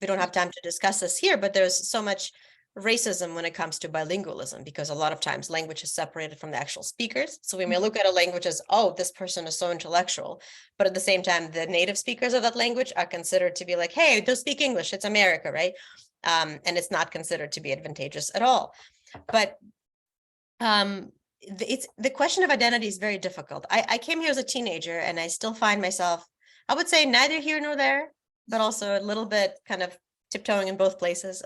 We don't have time to discuss this here, but there's so much racism when it comes to bilingualism, because a lot of times language is separated from the actual speakers. So we may look at a language as, oh, this person is so intellectual, but at the same time, the native speakers of that language are considered to be like, hey, don't speak English, it's America, right? And it's not considered to be advantageous at all. But the question of identity is very difficult. I came here as a teenager, and I still find myself, I would say, neither here nor there, but also a little bit kind of tiptoeing in both places.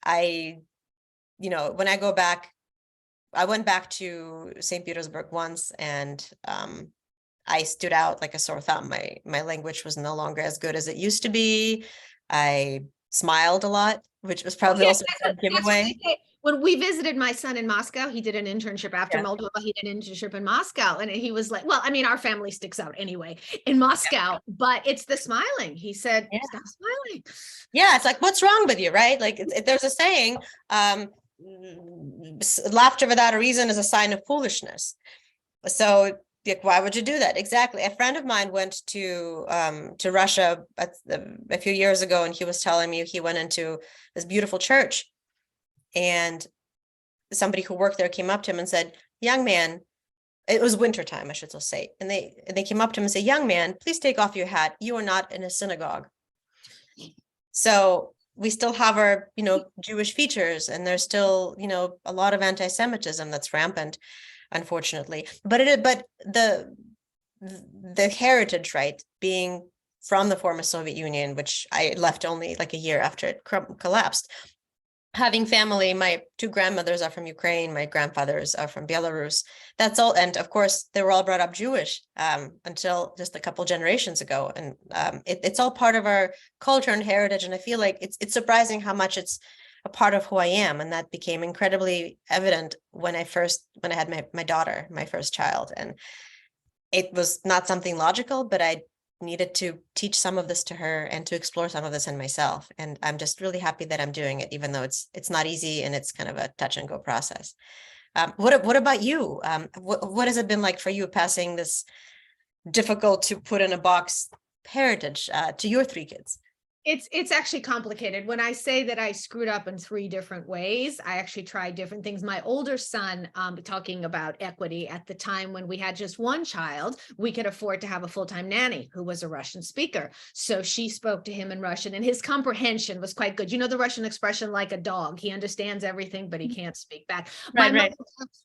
When I go back, I went back to St. Petersburg once, and I stood out like a sore thumb. My language was no longer as good as it used to be. I smiled a lot, which was probably Yeah, also a that's what giveaway. they say. When we visited my son in Moscow, he did an internship after Yeah. Moldova. He did an internship in Moscow, and he was like, "Well, I mean, our family sticks out anyway in Moscow, but it's the smiling." He said, Yeah. "Stop smiling." Yeah, it's like, what's wrong with you, right? Like, there's a saying, laughter without a reason is a sign of foolishness. So, like, why would you do that? Exactly. A friend of mine went to Russia a few years ago, and he was telling me he went into this beautiful church, and somebody who worked there came up to him and said, "Young man," it was wintertime, I should so say, and they came up to him and said, "Young man, please take off your hat. You are not in a synagogue." So we still have our, Jewish features, and there's still, a lot of anti-Semitism that's rampant, unfortunately. But the heritage, right, being from the former Soviet Union, which I left only like a year after it collapsed. Having family, my two grandmothers are from Ukraine, my grandfathers are from Belarus. That's all, and of course, they were all brought up Jewish until just a couple generations ago, and it's all part of our culture and heritage. And I feel like it's surprising how much it's a part of who I am, and that became incredibly evident when I had my daughter, my first child, and it was not something logical, but I needed to teach some of this to her and to explore some of this in myself. And I'm just really happy that I'm doing it, even though it's not easy and it's kind of a touch and go process. What about you? What has it been like for you passing this difficult to put in a box heritage to your three kids? It's actually complicated. When I say that I screwed up in 3 different ways, I actually tried different things. My older son, talking about equity, at the time when we had just one child, we could afford to have a full-time nanny who was a Russian speaker. So she spoke to him in Russian, and his comprehension was quite good. You know the Russian expression, like a dog. He understands everything, but he can't speak back. Right.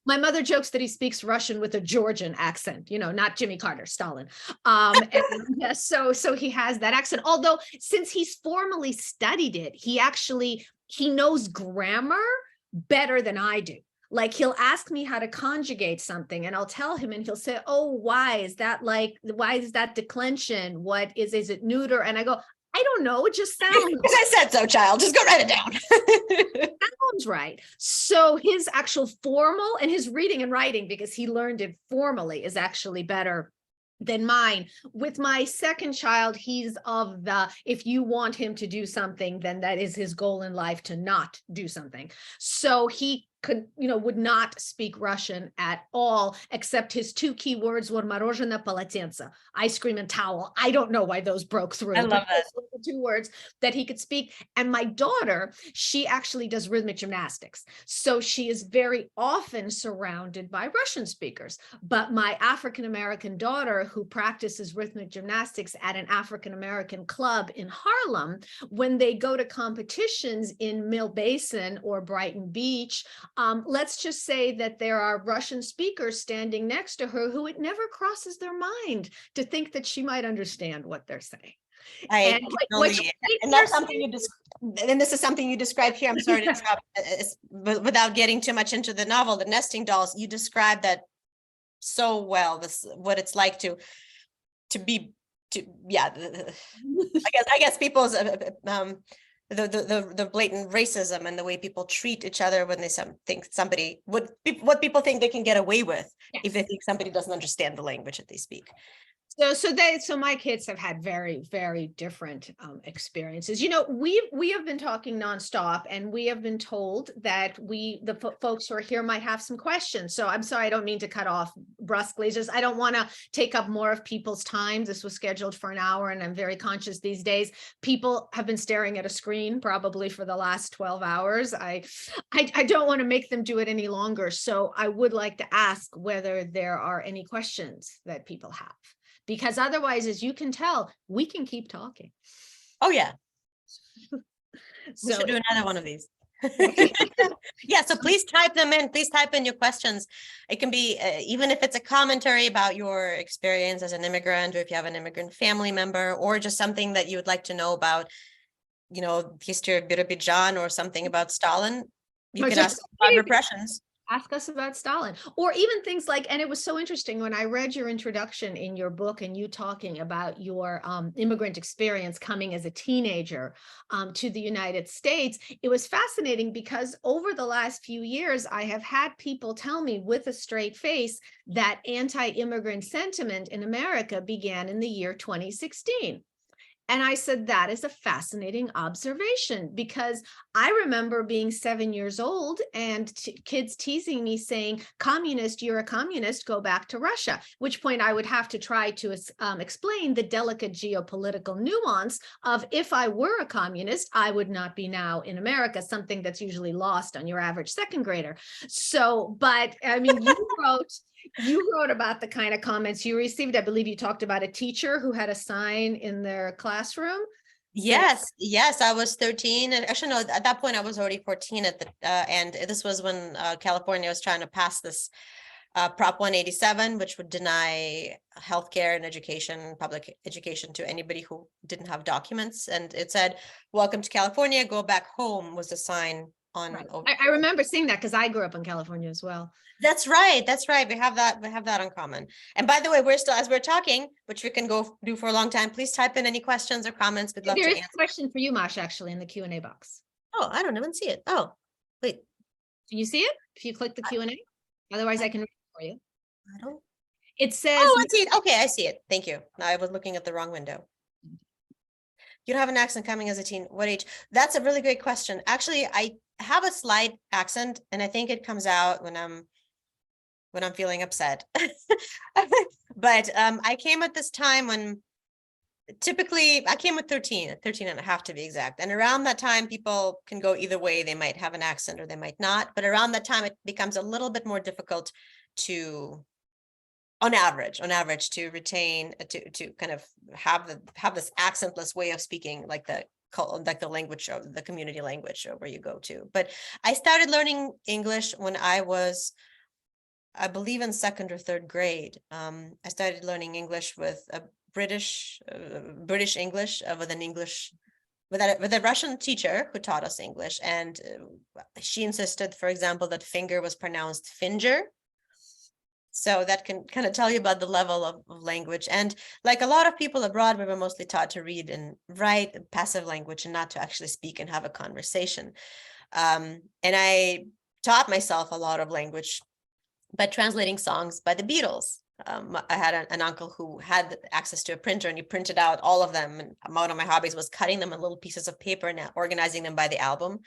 My mother jokes that he speaks Russian with a Georgian accent, not Jimmy Carter, Stalin. And yeah, so he has that accent. Although since he's formally studied it, he knows grammar better than I do. Like, he'll ask me how to conjugate something, and I'll tell him, and he'll say, "Oh, why is that declension? What is it neuter?" And I go, "I don't know. It just sounds." Because I said so, child. Just go write it down. Sounds right. So his actual formal and his reading and writing, because he learned it formally, is actually better than mine. With my second child, he's of the, if you want him to do something, then that is his goal in life, to not do something. So he would not speak Russian at all, except his 2 key words were "мороженое полотенце," ice cream and towel. I don't know why those broke through. I love that. Those were the 2 words that he could speak. And my daughter, she actually does rhythmic gymnastics. So she is very often surrounded by Russian speakers. But my African-American daughter, who practices rhythmic gymnastics at an African-American club in Harlem, when they go to competitions in Mill Basin or Brighton Beach, let's just say that there are Russian speakers standing next to her who it never crosses their mind to think that she might understand what they're saying. And that's something and this is something you describe here. I'm sorry to interrupt, without getting too much into the novel, The Nesting Dolls. You describe that so well. This, what it's like to be, I guess people's the blatant racism and the way people treat each other when they think somebody, what people think they can get away with, yes, if they think somebody doesn't understand the language that they speak. So my kids have had very, very different experiences. We have been talking nonstop, and we have been told that the folks who are here might have some questions. So I'm sorry, I don't mean to cut off brusquely. Just, I don't want to take up more of people's time. This was scheduled for an hour, and I'm very conscious these days people have been staring at a screen probably for the last 12 hours. I don't want to make them do it any longer. So I would like to ask whether there are any questions that people have. Because otherwise, as you can tell, we can keep talking. Oh, yeah. We should do another one of these. Yeah, so please type them in. Please type in your questions. It can be, even if it's a commentary about your experience as an immigrant, or if you have an immigrant family member, or just something that you would like to know about, history of Birobidzhan, or something about Stalin. You can ask about repressions. Ask us about Stalin, or even things like, and it was so interesting when I read your introduction in your book and you talking about your immigrant experience coming as a teenager to the United States. It was fascinating because over the last few years, I have had people tell me with a straight face that anti-immigrant sentiment in America began in the year 2016. And I said, that is a fascinating observation, because I remember being 7 years old and kids teasing me saying, communist, you're a communist, go back to Russia, at which point I would have to try to explain the delicate geopolitical nuance of, if I were a communist, I would not be now in America, something that's usually lost on your average second grader. So, but I mean, you wrote about the kind of comments you received. I believe you talked about a teacher who had a sign in their classroom. Yes, I was 13, and actually no, at that point I was already 14 at the and this was when California was trying to pass this Prop 187, which would deny healthcare and education, public education, to anybody who didn't have documents. And it said, "Welcome to California, go back home," was the sign on. Right. I remember seeing that because I grew up in California as well. That's right. That's right. We have that in common. And by the way, we're still, as we're talking, which we can go do for a long time, please type in any questions or comments. We'd love to There is answer. a question for you, Masha, actually, in the Q&A box. Oh, I don't even see it. Oh, wait. Can you see it? If you click the Q&A, otherwise I can read it for you. I don't. It says, Oh, I see it. Okay, I see it. Thank you. Now I was looking at the wrong window. You don't have an accent coming as a teen. What age? That's a really great question. Actually, I have a slight accent, and I think it comes out when I'm feeling upset. But I came at this time when typically I came with 13 and a half to be exact. And around that time, people can go either way. They might have an accent or they might not. But around that time, it becomes a little bit more difficult to, on average, to retain, to kind of have this accentless way of speaking, like the language, or the community language, or where you go to. But I started learning English when I was, I believe, in second or third grade. I started learning English with a British English, with a Russian teacher who taught us English, and she insisted, for example, that finger was pronounced finger. So that can kind of tell you about the level of language. And like a lot of people abroad, we were mostly taught to read and write passive language and not to actually speak and have a conversation. And I taught myself a lot of language by translating songs by the Beatles. I had an uncle who had access to a printer, and he printed out all of them. And one of my hobbies was cutting them in little pieces of paper and organizing them by the album,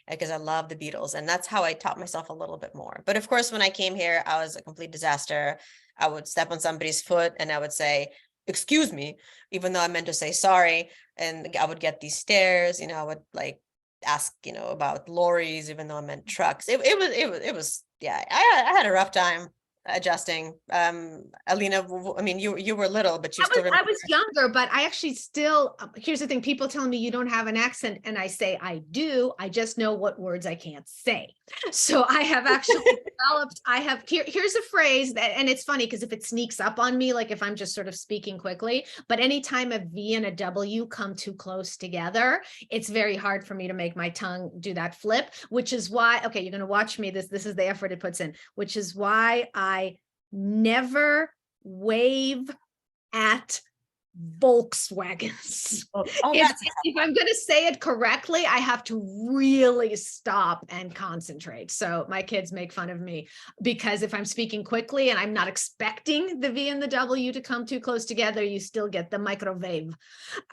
because I love the Beatles. And that's how I taught myself a little bit more. But of course, when I came here, I was a complete disaster. I would step on somebody's foot and I would say, "Excuse me," even though I meant to say sorry. And I would get these stares, I would like ask, about lorries, even though I meant trucks. It was, yeah, I had a rough time adjusting. Alina, I mean, you were little, but you still remember. I was younger, but I actually still, here's the thing, people tell me you don't have an accent, and I say I do, I just know what words I can't say. So I have actually developed, here's a phrase that, and it's funny because if it sneaks up on me, like if I'm just sort of speaking quickly, but anytime a V and a W come too close together, it's very hard for me to make my tongue do that flip, which is why, okay, you're going to watch me, this is the effort it puts in, which is why I never wave at Volkswagens. If I'm going to say it correctly, I have to really stop and concentrate. So my kids make fun of me because if I'm speaking quickly and I'm not expecting the V and the W to come too close together, you still get the microwave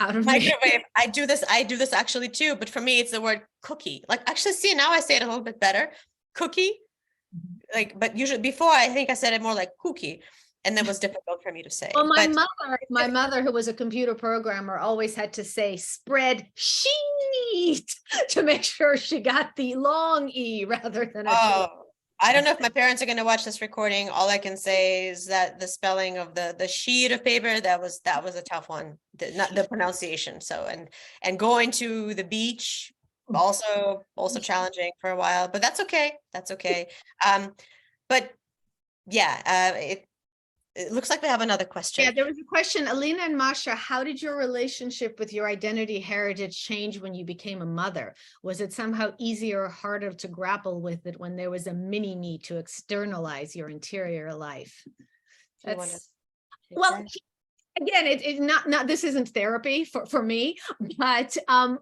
out of me. I do this actually too, but for me, it's the word cookie. Like, actually, see, now I say it a little bit better. Cookie. Like, but usually before, I think I said it more like cookie, and that was difficult for me to say. Well, my mother, who was a computer programmer, always had to say spread sheet to make sure she got the long E rather than a I don't know if my parents are going to watch this recording. All I can say is that the spelling of the sheet of paper, that was a tough one, not the pronunciation. So, and going to the beach, also challenging for a while, but that's okay. But yeah, it looks like we have another question. Yeah, there was a question. Alina and Masha, how did your relationship with your identity heritage change when you became a mother? Was it somehow easier or harder to grapple with it when there was a mini me to externalize your interior life? Do you wanna That's take well, that? again, it not this isn't therapy for me, but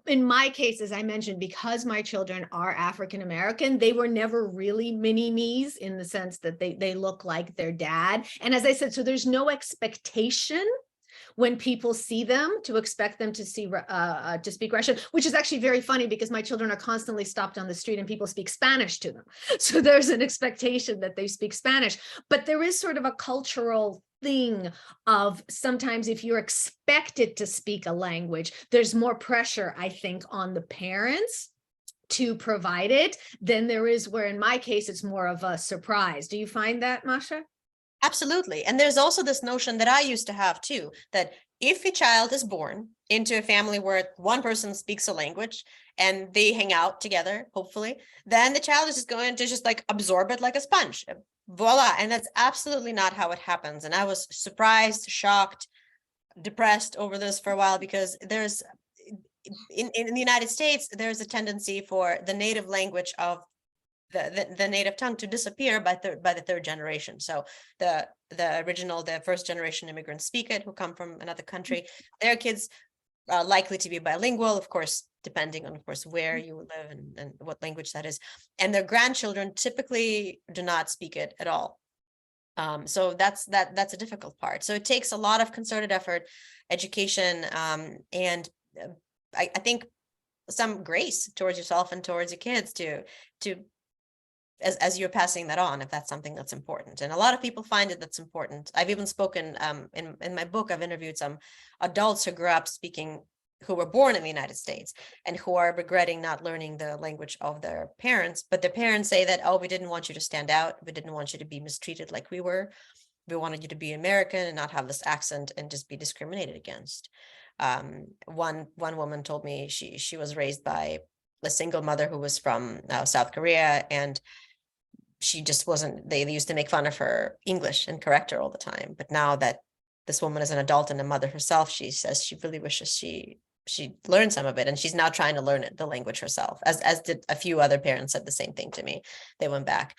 in my case, as I mentioned, because my children are African American, they were never really mini me's in the sense that they look like their dad. And as I said, so there's no expectation when people see them to expect them to see to speak Russian, which is actually very funny because my children are constantly stopped on the street and people speak Spanish to them. So there's an expectation that they speak Spanish, but there is sort of a cultural thing of sometimes if you're expected to speak a language, there's more pressure, I think, on the parents to provide it than there is where in my case, it's more of a surprise. Do you find that, Masha? Absolutely. And there's also this notion that I used to have too, that if a child is born into a family where one person speaks a language and they hang out together, hopefully, then the child is just going to just like absorb it like a sponge. Voila. And that's absolutely not how it happens. And I was surprised, shocked, depressed over this for a while because there's in the United States, there's a tendency for the native language of the native tongue to disappear by the third generation. So the first generation immigrants speak it, who come from another country. Their kids are likely to be bilingual, of course, depending on, of course, where you live and what language that is. And their grandchildren typically do not speak it at all. So that's a difficult part. So it takes a lot of concerted effort, education, and I think some grace towards yourself and towards your kids to as you're passing that on, if that's something that's important. And a lot of people find it that's important. I've even spoken in my book, I've interviewed some adults who grew up speaking, who were born in the United States and who are regretting not learning the language of their parents, but their parents say that, oh, we didn't want you to stand out. We didn't want you to be mistreated like we were. We wanted you to be American and not have this accent and just be discriminated against. One woman told me she was raised by a single mother who was from South Korea, and she just wasn't, they used to make fun of her English and correct her all the time. But now that this woman is an adult and a mother herself, she says she really wishes she learned some of it, and she's now trying to learn the language herself, as did a few other parents. Said the same thing to me. They went back.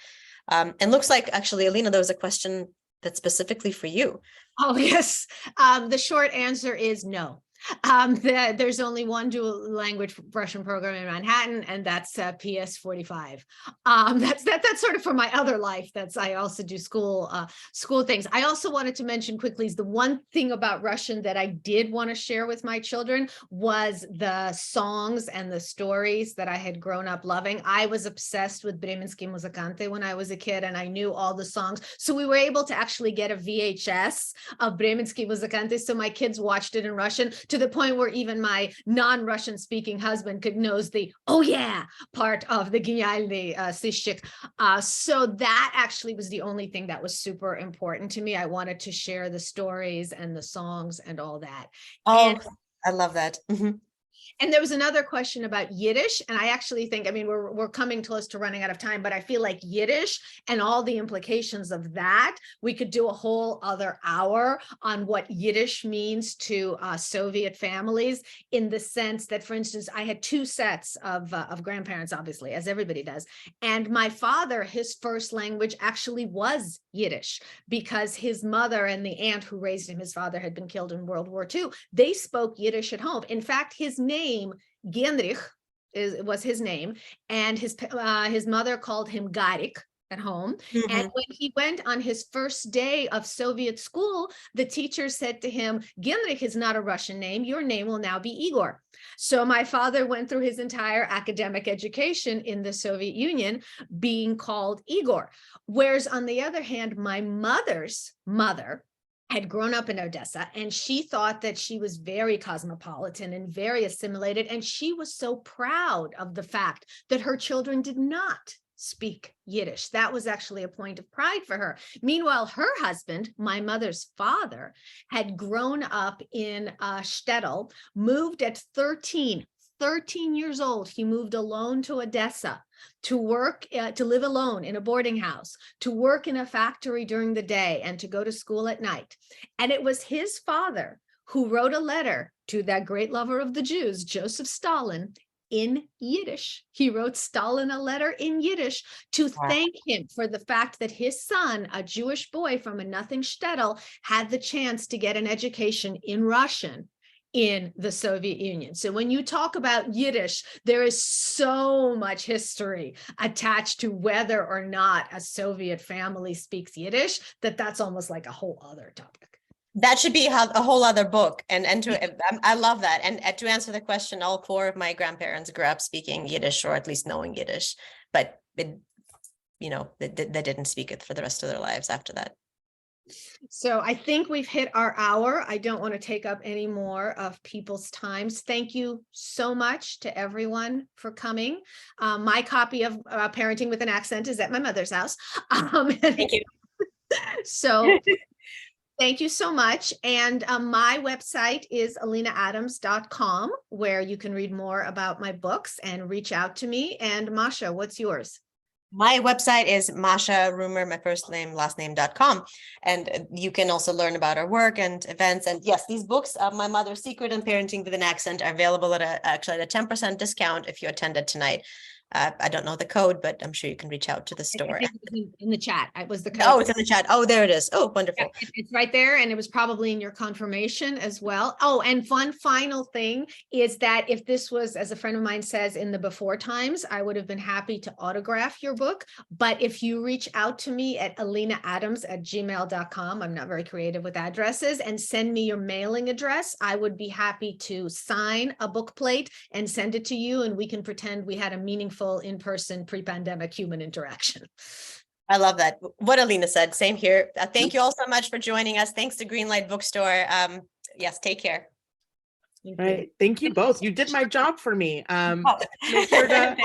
And looks like, actually, Alina, there was a question that's specifically for you. Oh, yes. The short answer is no. There's only one dual language Russian program in Manhattan, and that's PS 45. That's sort of for my other life. I also do school things. I also wanted to mention quickly is the one thing about Russian that I did want to share with my children was the songs and the stories that I had grown up loving. I was obsessed with Bremenskие Muzikante when I was a kid, and I knew all the songs. So we were able to actually get a VHS of Bremenskие Muzikante, so my kids watched it in Russian, to the point where even my non-Russian speaking husband knows the "oh yeah" part of the Genialny Sishchik. So that actually was the only thing that was super important to me. I wanted to share the stories and the songs and all that. Oh, and I love that. Mm-hmm. And there was another question about Yiddish. And I actually think, I mean, we're coming close to running out of time, but I feel like Yiddish and all the implications of that, we could do a whole other hour on what Yiddish means to Soviet families, in the sense that, for instance, I had two sets of grandparents, obviously, as everybody does. And my father, his first language actually was Yiddish, because his mother and the aunt who raised him, his father had been killed in World War II. They spoke Yiddish at home. In fact, his name, Genrich, was his name, and his mother called him Garik at home. Mm-hmm. And when he went on his first day of Soviet school, the teacher said to him, Genrich is not a Russian name. Your name will now be Igor. So my father went through his entire academic education in the Soviet Union being called Igor. Whereas on the other hand, my mother's mother had grown up in Odessa, and she thought that she was very cosmopolitan and very assimilated. And she was so proud of the fact that her children did not speak Yiddish. That was actually a point of pride for her. Meanwhile, her husband, my mother's father, had grown up in shtetl, moved at 13 13 years old, he moved alone to Odessa to work, to live alone in a boarding house, to work in a factory during the day, and to go to school at night. And it was his father who wrote a letter to that great lover of the Jews, Joseph Stalin, in Yiddish. He wrote Stalin a letter in Yiddish to thank him for the fact that his son, a Jewish boy from a nothing shtetl, had the chance to get an education in Russian in the Soviet Union. So when you talk about Yiddish, there is so much history attached to whether or not a Soviet family speaks Yiddish that that's almost like a whole other topic. That should be a whole other book. And I love that. And to answer the question, all 4 of my grandparents grew up speaking Yiddish, or at least knowing Yiddish, but they didn't speak it for the rest of their lives after that. So I think we've hit our hour. I don't want to take up any more of people's times. Thank you so much to everyone for coming. My copy of Parenting with an Accent is at my mother's house. Thank you. So thank you so much. And my website is alinaadams.com, where you can read more about my books and reach out to me. And Masha, what's yours? My website is Masha Rumer, my first name, last name.com. And you can also learn about our work and events. And yes, these books, My Mother's Secret and Parenting with an Accent, are available at a 10% discount if you attended tonight. I don't know the code, but I'm sure you can reach out to the store. I think it was in the chat. It was the code. Oh, it's in the chat. Oh, there it is. Oh, wonderful. Yeah, it's right there. And it was probably in your confirmation as well. Oh, and one final thing is that if this was, as a friend of mine says, in the before times, I would have been happy to autograph your book. But if you reach out to me at alinaadams@gmail.com, I'm not very creative with addresses, and send me your mailing address, I would be happy to sign a book plate and send it to you. And we can pretend we had a meaningful in-person pre-pandemic human interaction. I love that. What Alina said, same here. Thank you all so much for joining us. Thanks to Greenlight Bookstore. Yes, take care. Right. Thank you both. You did my job for me. Make sure to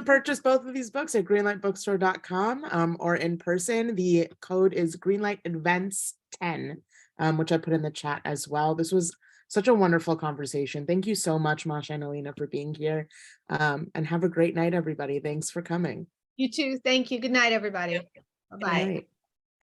purchase both of these books at greenlightbookstore.com or in person. The code is greenlightevents10, which I put in the chat as well. This was such a wonderful conversation. Thank you so much, Masha and Alina, for being here. And have a great night, everybody. Thanks for coming. You too. Thank you. Good night, everybody. Bye-bye.